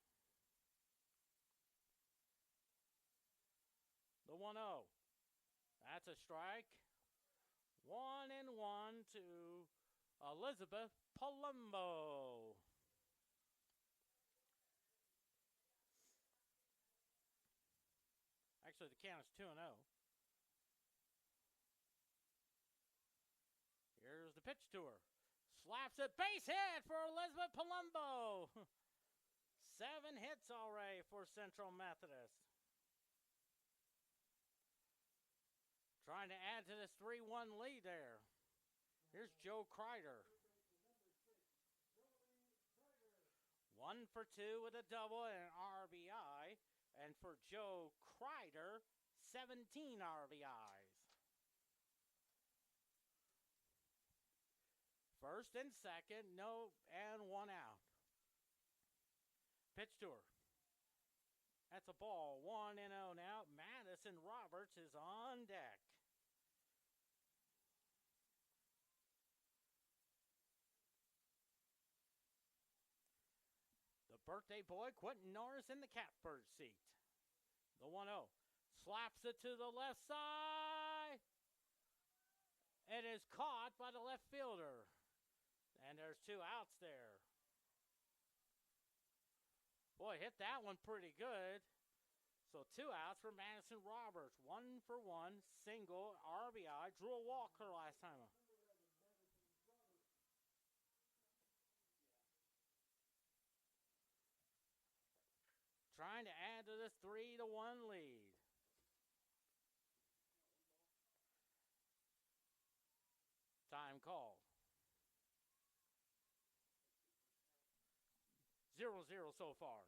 The 1-0. That's a strike. 1-1 to Elizabeth Palumbo. Actually, the count is 2-0. Here's the pitch to her. Slaps it, base hit for Elizabeth Palumbo. 7 hits already for Central Methodist. Trying to add to this 3-1 lead there. Here's Joe Kreider. 1 for 2 with a double and an RBI. And for Joe Kreider, 17 RBIs. First and second, no, and 1 out. Pitch to her. That's a ball. 1-0 now. Madison Roberts is on deck. The birthday boy, Quentin Norris, in the catbird seat. The 1-0. Slaps it to the left side. It is caught by the left fielder. And there's 2 outs there. Boy, hit that one pretty good. So 2 outs for Madison Roberts. 1 for 1, single, RBI. Drew a walk her last time. Trying to add to this 3-1 lead. Time called. 0-0 so far.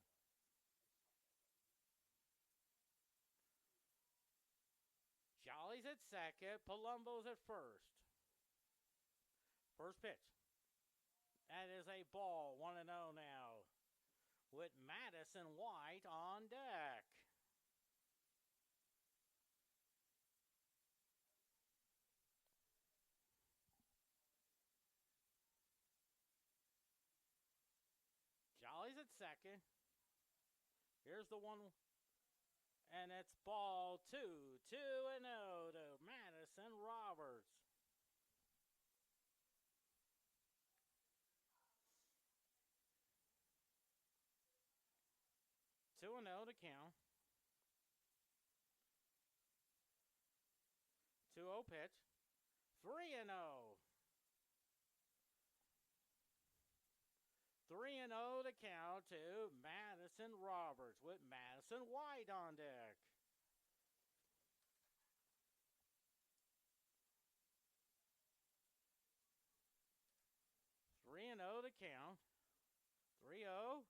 Jolly's at second. Palumbo's at first. First pitch. That is a ball. 1-0 now. With Madison White on deck. Jolly's at second. Here's the 1, and it's ball 2. 2-0 to Madison Roberts. Two and 0 to count. 2-0 pitch. 3-0. 3-0 to count to Madison Roberts with Madison White on deck. To count. 3-0.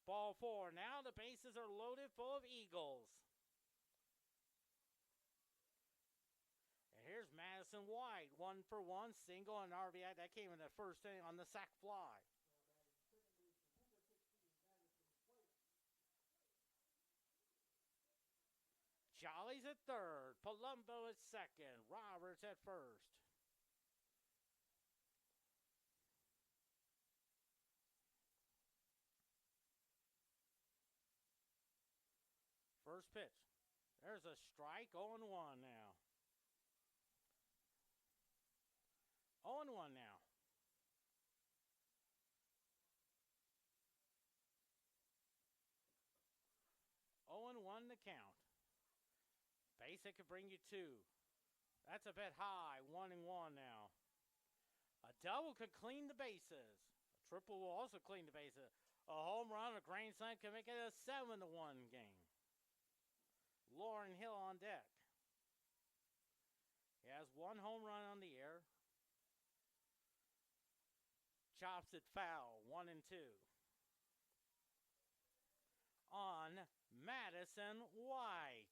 Ball 4. Now the bases are loaded full of Eagles. And here's Madison White. 1 for 1, single and RBI. That came in the first inning on the sac fly. Jolly's at third. Palumbo at second. Roberts at first. First pitch. There's a strike. 0-1 now. 0-1 now. 0-1 the count. Base hit could bring you 2. That's a bit high. 1-1 now. A double could clean the bases. A triple will also clean the bases. A home run, a grand slam can make it a 7-1 game. Lauren Hill on deck. He has 1 home run on the air. Chops it foul. 1-2. On Madison White.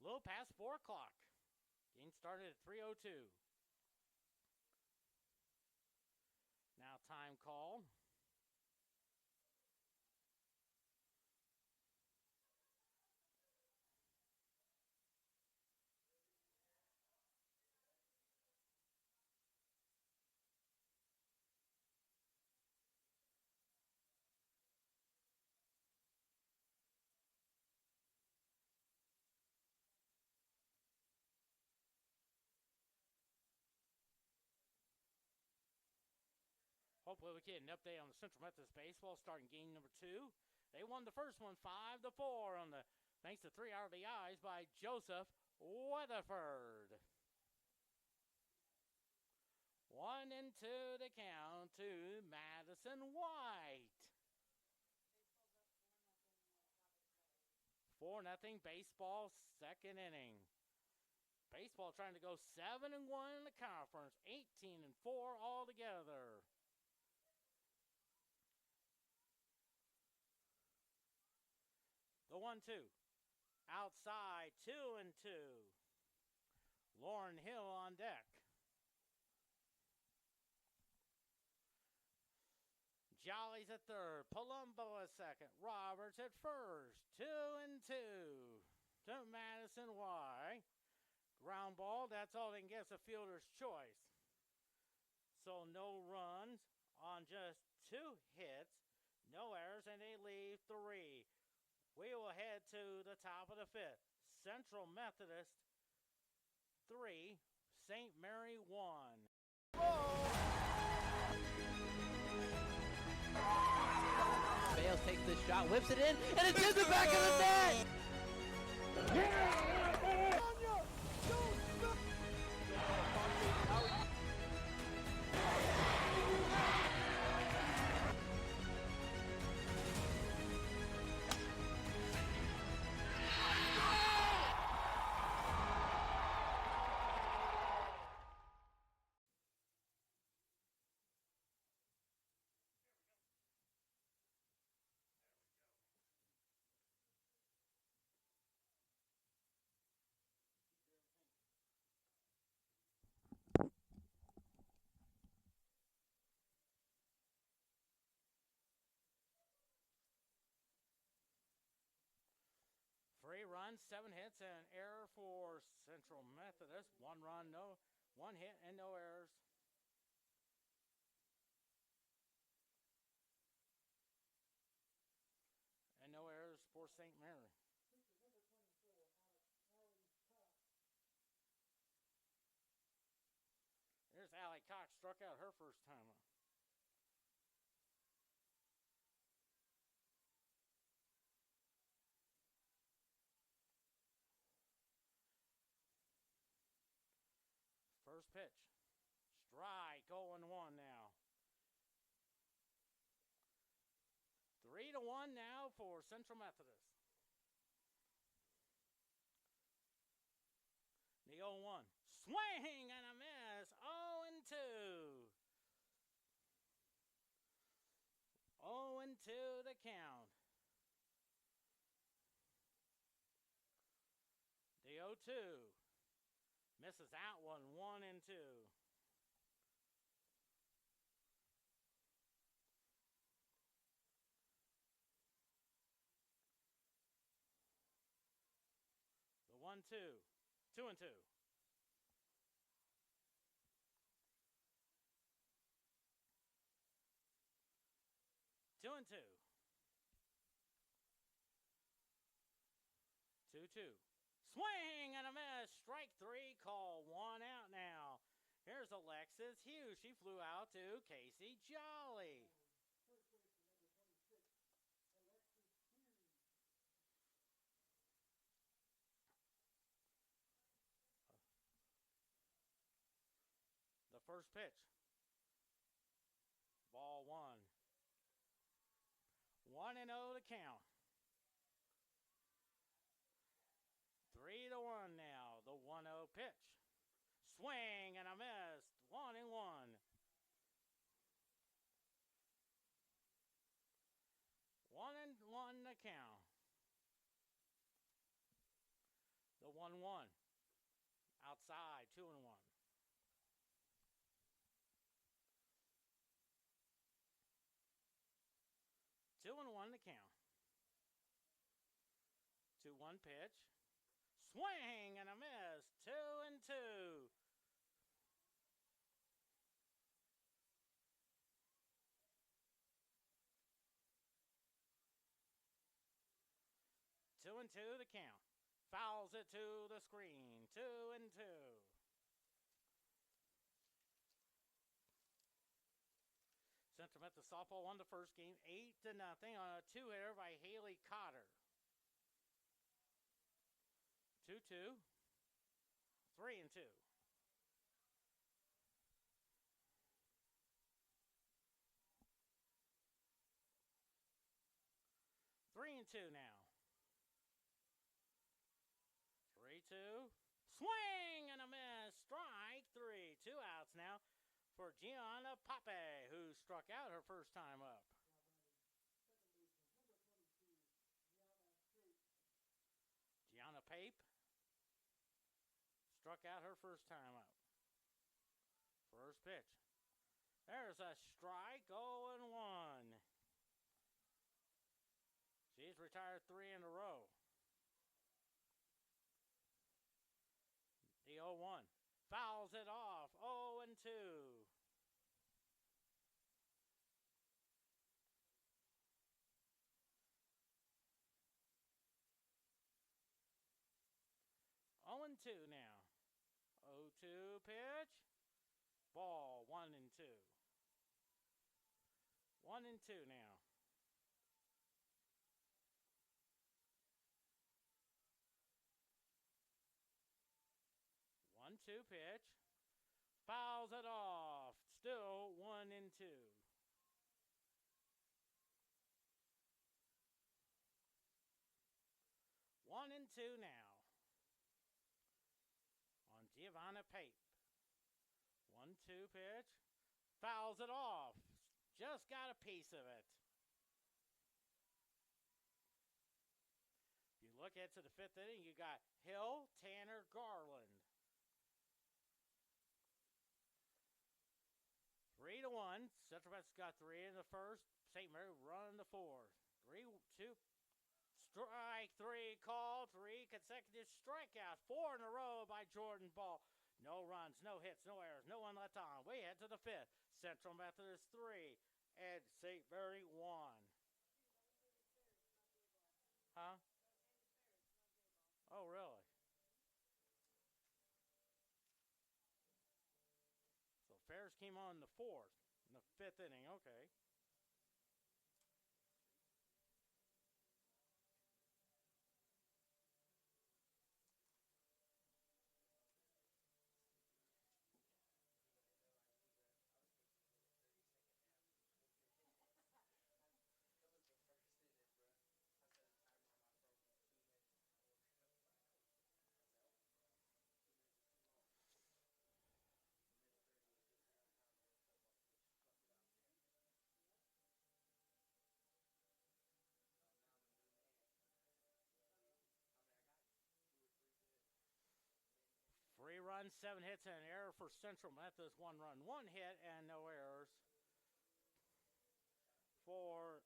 Little past 4 o'clock. Game started at 3:02. Now time call. Hopefully we get an update on the Central Methodist baseball starting game number 2. They won the first one 5-4 on the thanks to 3 RBIs by Joseph Weatherford. 1-2 to count to Madison White. 4-0 baseball, second inning. Baseball trying to go 7-1 in the conference, 18-4 altogether. The 1-2. Outside, 2-2. Lauren Hill on deck. Jolly's at third. Palumbo at second. Roberts at first. 2-2 to Madison White. Ground ball, that's all they can get is a fielder's choice. So no runs on just 2 hits. No errors, and they leave 3. We will head to the top of the 5th. Central Methodist 3, St. Mary 1. Bales takes this shot, whips it in, and it's in the back of the net! Three runs, 7 hits, and an error for Central Methodist. 1 run, 1 hit, and no errors. And no errors for St. Mary. There's Allie Cox, struck out her first time up. First pitch. Strike, 0-1 now. 3-1 now for Central Methodist. The 0-1. Swing and a miss. 0-2. 0-2 to count. The 0-2. Misses out 1-2. 1-2. 2-2. 2-2. 2-2. Swing and a miss. Strike three. Call one out now. Here's Alexis Hughes. She flew out to Casey Jolly. The first pitch. Ball one. 1-0 to count. 3-1 now. The 1-0 pitch. Swing and a miss. 1-1. 1-1 to count. The 1-1. Outside. 2-1. 2-1 to count. 2-1 pitch. Swing and a miss. 2-2. 2-2 to count. Fouls it to the screen. 2-2. Central Methodist softball won the first game 8-0 on a two-hitter by Haley Cotter. 2-2. 3-2. 3-2 now. 3-2. Swing and a miss. Strike three. 2 outs now for Gianna Pape, who struck out her first time up. Gianna Pape struck out her first time up. First pitch. There's a strike, 0-1. She's retired 3 in a row. The 0-1. Fouls it off, 0-2. 0-2 now. 0-2 pitch. Ball 1-2. 1-2 now. 1-2 pitch. Fouls it off. Still 1-2. 1-2 now. On Giovanna Pape. 1-2 pitch. Fouls it off. Just got a piece of it. If you look into the 5th inning, you got Hill, Tanner, Garland. 3-1. Central Methodist got 3 in the first. St. Mary run the 4th. 3-2. Strike 3 call. 3 consecutive strikeouts. 4 in a row by Jordan Ball. No runs, no hits, no errors, no one left on. We head to the 5th. Central Methodist 3 and St. Mary 1. Huh? Oh, really? So Ferris came on the 4th, in the 5th inning. Okay. Three runs, 7 hits, and an error for Central Methodist. 1 run, 1 hit, and no errors for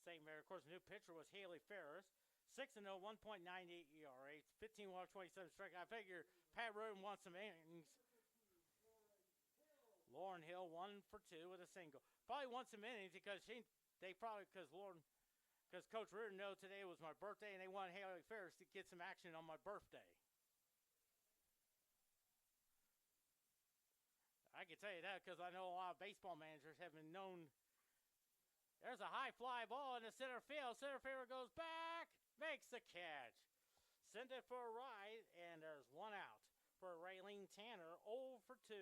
St. Mary. Of course, the new pitcher was Haley Ferris. 6-0, 1.98 ERA, 15 walks, 27 strike. I figure Pat Roden wants some innings. Lauren Hill 1 for 2 with a single. Probably wants some innings because because Coach Reardon knew today was my birthday and they wanted Haley Ferris to get some action on my birthday. I can tell you that because I know a lot of baseball managers have been known. There's a high fly ball in the center field. Center fielder goes back, makes the catch. Send it for a ride, and there's one out for Raylene Tanner, 0 for 2.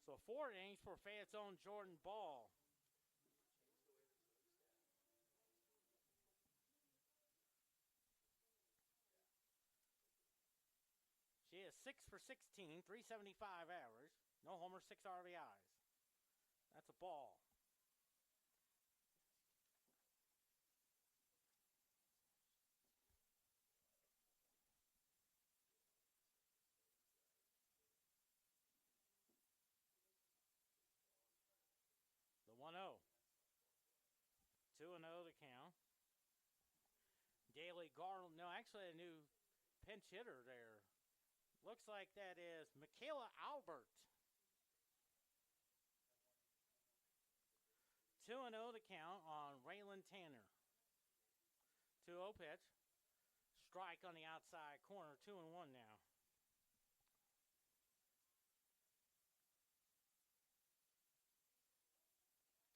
So 4 innings for Fayette's own Jordan Ball. She is 6 for 16, 375 average. No homers, 6 RBIs. That's a ball. The 1-0. 2-0 to count. Daly Garland. No, actually a new pinch hitter there. Looks like that is Michaela Albert. 2-0 to count on Raylene Tanner. 2-0 pitch. Strike on the outside corner. 2-1 now.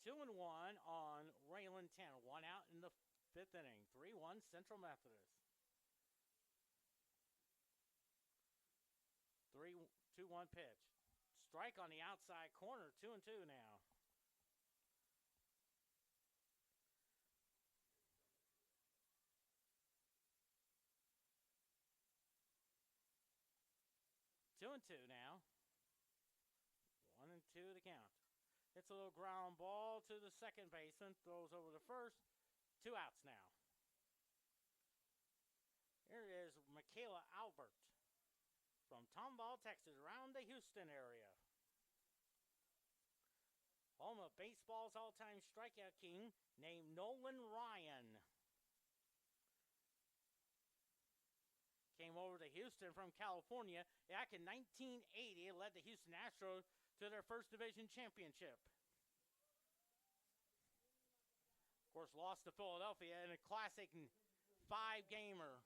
Two and one on Raylene Tanner. 1 out in the 5th inning. 3-1 Central Methodist. 3-2-1 pitch. Strike on the outside corner. 2-2 now. Two and two now. 1-2 to count. Hits a little ground ball to the second baseman. Throws over the first. 2 outs now. Here is Michaela Albert from Tomball, Texas, around the Houston area. Home of baseball's all-time strikeout king named Nolan Ryan. Came over to Houston from California back in 1980 and led the Houston Astros to their first division championship. Of course, lost to Philadelphia in a classic 5-gamer.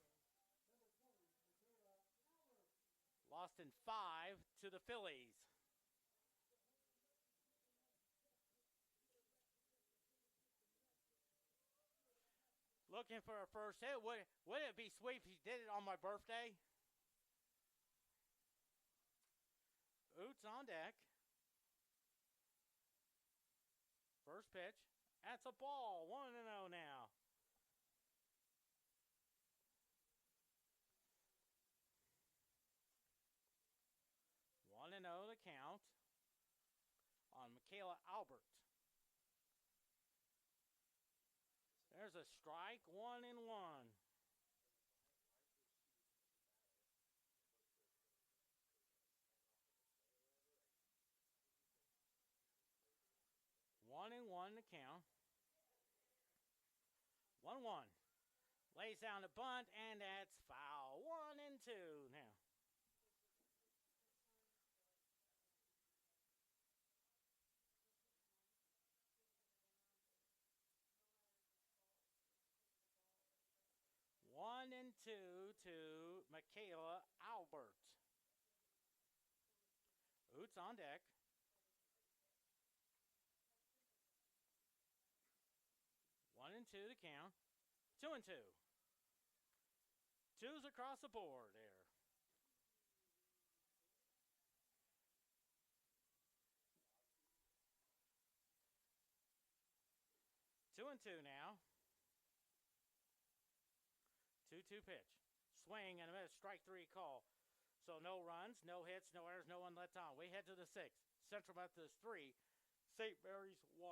Lost in 5 to the Phillies. Looking for a first hit. Would it be sweet if he did it on my birthday? Oots on deck. First pitch. That's a ball. 1-0 now. One and 0 to count on Michaela Albert. There's a strike, 1-1. One and one to count. 1-1. Lays down the bunt, and that's foul. 1-2 now. One and 2 to Michaela Albert. Oots on deck. 1-2 to count. 2-2. Twos across the board there. 2-2 now. 2-2 pitch. Swing and a miss. Strike 3 call. So no runs, no hits, no errors, no one left on. We head to the 6th. Central Methodist 3. St. Mary's 1.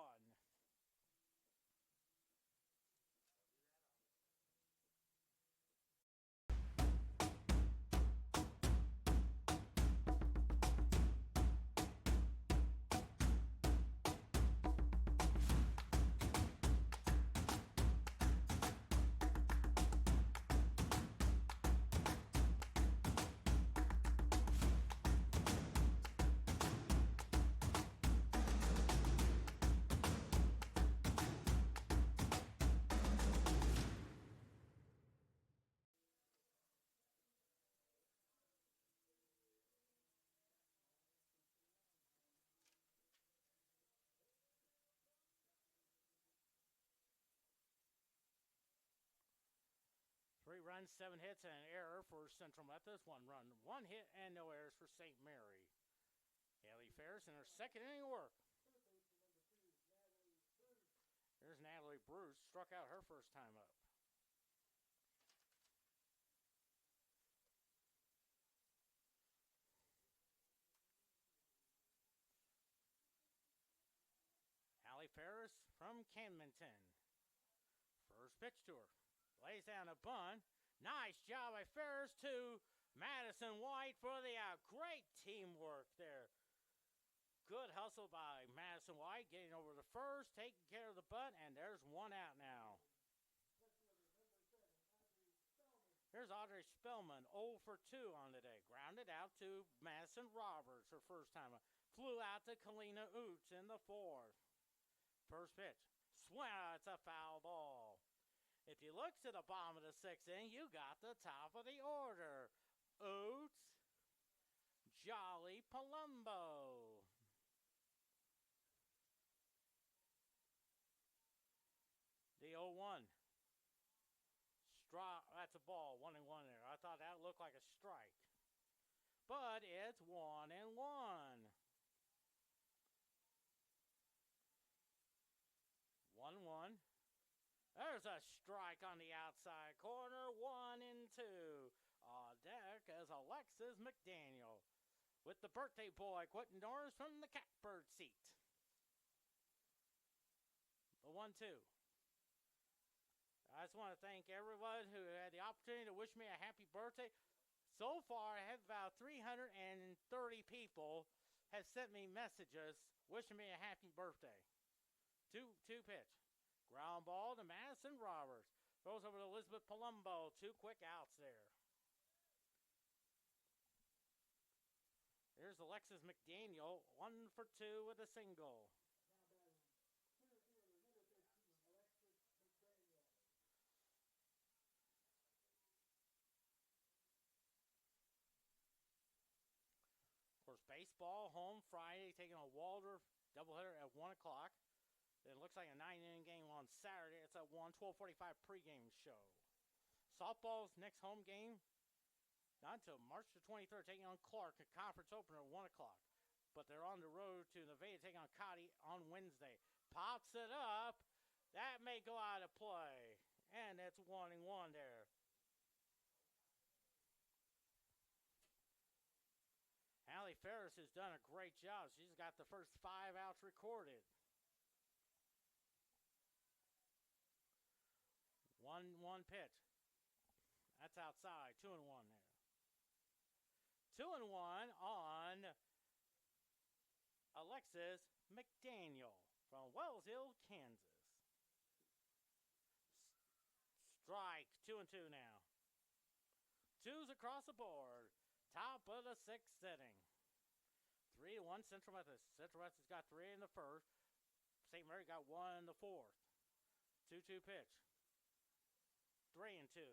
runs, 7 hits, and an error for Central Methodist. 1 run, 1 hit, and no errors for St. Mary. Haley Ferris in her second inning of work. There's Natalie Bruce, struck out her first time up. Hallie Ferris from Camdenton. First pitch to her. Lays down a bunt. Nice job by Ferris to Madison White for the out. Great teamwork there. Good hustle by Madison White, getting over to first, taking care of the bunt, and there's 1 out now. Here's Audrey Spellman, 0 for 2 on the day. Grounded out to Madison Roberts, her first time. Flew out to Kalina Oots in the 4th. First pitch. Swing, it's a foul ball. If you look to the bottom of the 6th inning, you got the top of the order. Oots, Jolly, Palumbo. The 0-1. That's a ball, 1-1 there. I thought that looked like a strike. But it's 1-1. 1-1. There's a strike on the outside corner. 1-2. On deck is Alexis McDaniel with the birthday boy quitting doors from the catbird seat. The 1-2. I just want to thank everyone who had the opportunity to wish me a happy birthday. So far, I have about 330 people have sent me messages wishing me a happy birthday. Two pitch. Ground ball to Madison Roberts. Throws over to Elizabeth Palumbo. 2 quick outs there. Here's Alexis McDaniel. 1 for 2 with a single. Baseball home Friday, taking on Waldorf doubleheader at 1 o'clock. It looks like a 9-inning game on Saturday. It's at 12:45 pregame show. Softball's next home game, not until March the 23rd, taking on Clark, a conference opener at 1 o'clock. But they're on the road to Nevada, taking on Cotty on Wednesday. Pops it up. That may go out of play. And it's 1-1 there. Hallie Ferris has done a great job. She's got the first 5 outs recorded. 1-1 pitch. That's outside. 2-1 there. 2-1 on Alexis McDaniel from Wells Hill, Kansas. Strike. 2-2 now. 2s across the board. Top of the 6th inning. 3-1 Central Methodist. Central Methodist got 3 in the first. St. Mary got 1 in the 4th. 2-2 pitch. 3-2.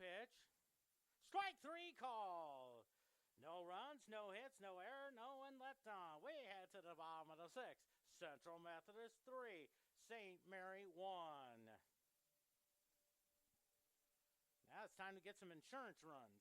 Pitch. Strike 3 call. No runs, no hits, no error, no one left on. We head to the bottom of the 6th. Central Methodist 3, St. Mary 1. Now it's time to get some insurance runs.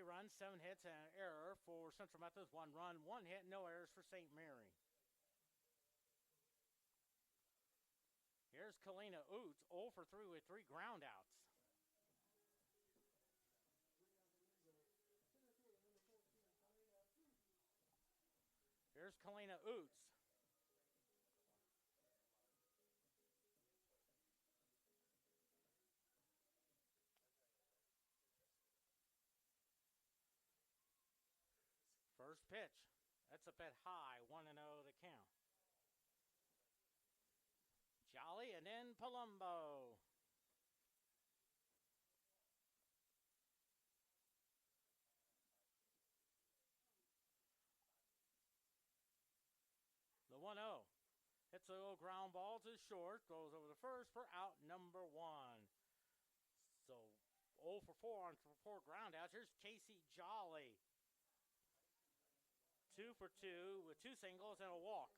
Runs, 7 hits, and an error for Central Methodist. 1 run, 1 hit, no errors for St. Mary. Here's Kalina Oots, 0 for 3 with 3 groundouts. Here's Kalina Oots. First pitch. That's a bit high. 1-0 to count. Jolly and then Palumbo. The 1-0. Hits a little ground ball to short. Goes over the first for out number 1. So 0 for 4 on 4 ground outs. Here's Casey Jolly. 2 for 2 with 2 singles and a walk.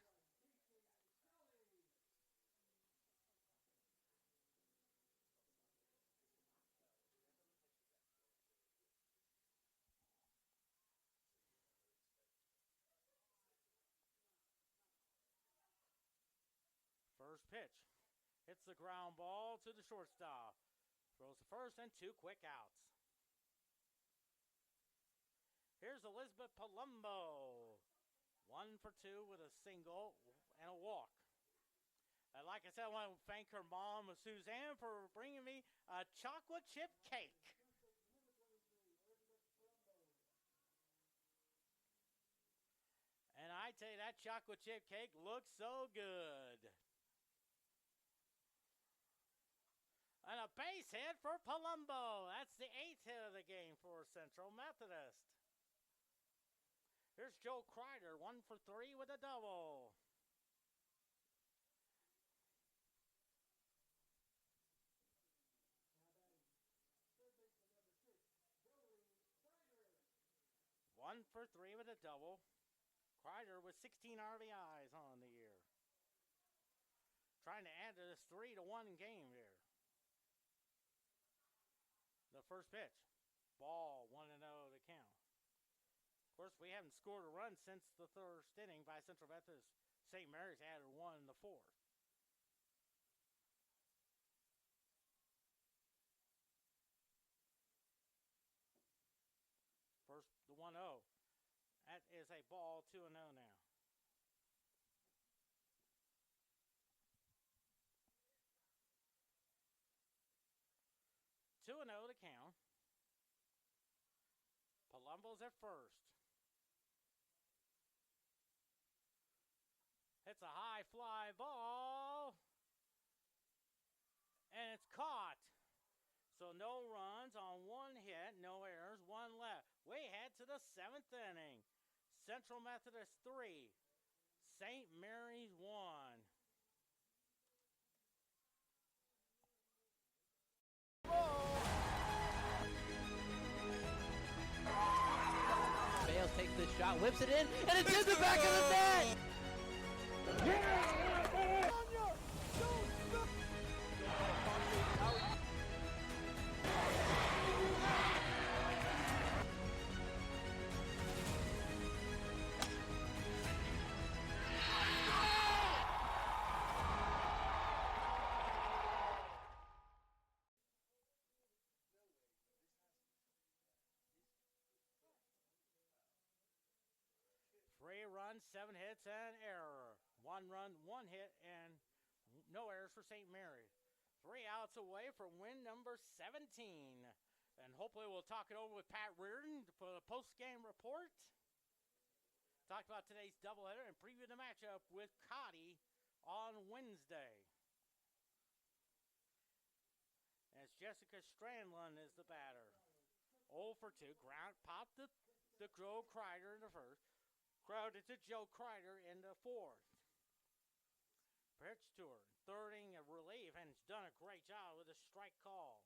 First pitch. Hits the ground ball to the shortstop. Throws the first and 2 quick outs. Here's Elizabeth Palumbo. 1 for 2 with a single and a walk. And like I said, I want to thank her mom, Suzanne, for bringing me a chocolate chip cake. And I tell you, that chocolate chip cake looks so good. And a base hit for Palumbo. That's the 8th hit of the game for Central Methodist. Here's Joe Kreider, 1 for 3 with a double. One for 3 with a double. Kreider with 16 RBIs on the year. Trying to add to this 3-1 game here. The first pitch. Ball, 1-0 to count. Of course, we haven't scored a run since the first inning by Central Methodist. St. Mary's added 1 in the 4th. First, the 1-0. That is a ball, 2-0 now. Two and 0 to count. Palumbo's at first. It's a high fly ball. And it's caught. So no runs on 1 hit, no errors, 1 left. We head to the 7th inning. Central Methodist 3, St. Mary's 1. Bales takes this shot, whips it in, and it's in the back of the net! Three runs, 7 hits, and error. 1 run, 1 hit, and no errors for St. Mary. 3 outs away from win number 17. And hopefully we'll talk it over with Pat Reardon for the post-game report. Talk about today's doubleheader and preview the matchup with Cotty on Wednesday. As Jessica Strandlund is the batter. 0 for 2. Ground popped the Joe Kreider in the first. Crowded to Joe Kreider in the 4th. Pitch to her. 3rd inning of relief, and has done a great job with a strike call.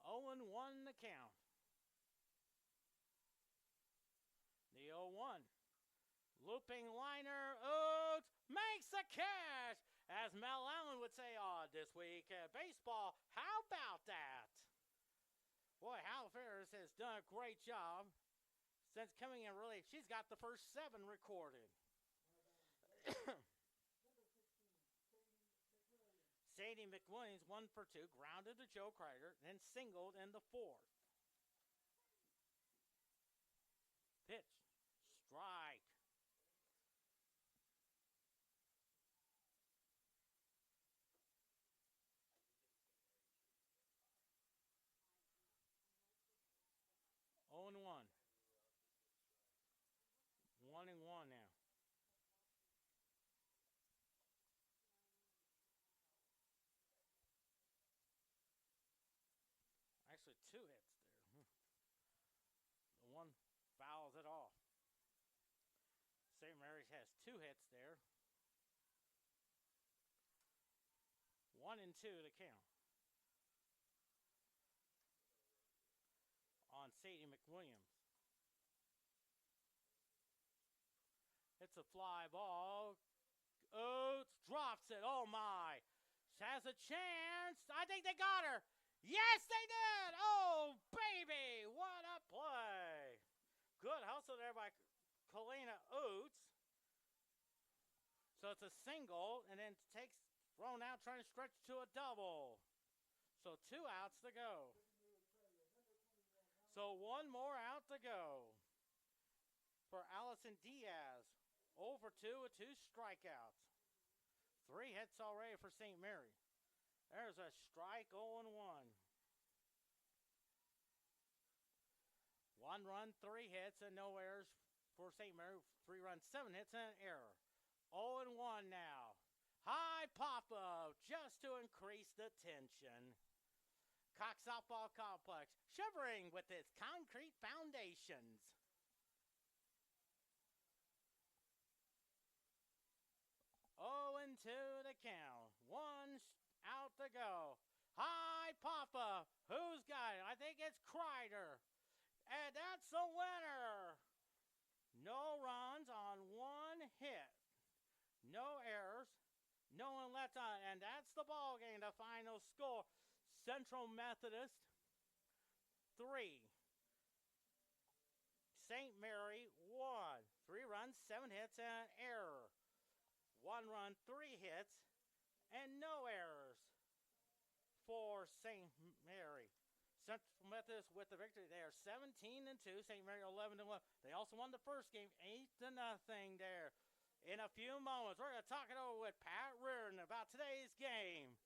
0-1 the count. The 0-1. Looping liner. Oots makes the catch. As Mel Allen would say, this week baseball, how about that? Boy, Hal Ferris has done a great job since coming in relief. She's got the first 7 recorded. Sadie McWilliams, 1 for 2, grounded to Joe Kreider, then singled in the 4th. 2 hits there. 1 and 2 to count on Sadie McWilliams. It's a fly ball. Oates drops it. Oh my. She has a chance. I think they got her. Yes, they did. Oh, baby. What a play. Good hustle there by Kalina Oates. So it's a single and then takes thrown out trying to stretch to a double. So 2 outs to go. So 1 more out to go for Allison Diaz. Over 2 with 2 strikeouts. 3 hits already for St. Mary. There's a strike 0-1. 1 run, 3 hits, and no errors for St. Mary. 3 runs, 7 hits, and an error. 0-1 now. High pop-up just to increase the tension. Cox Softball Complex shivering with its concrete foundations. 0-2 to count. 1 out to go. High pop-up. Who's got it? I think it's Kreider. And that's the winner. No runs on 1 hit. No errors. No one left on. And that's the ball game. The final score. Central Methodist 3. St. Mary 1. 3 runs, 7 hits, and an error. 1 run, 3 hits, and no errors for St. Mary. Central Methodist with the victory. They are 17-2. St. Mary 11-1. They also won the first game 8-0 there. In a few moments, we're going to talk it over with Pat Reardon about today's game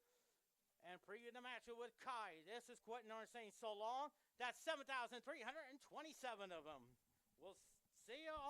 and preview the matchup with Kai. This is Quentin Orange saying so long. That's 7,327 of them. We'll see you all.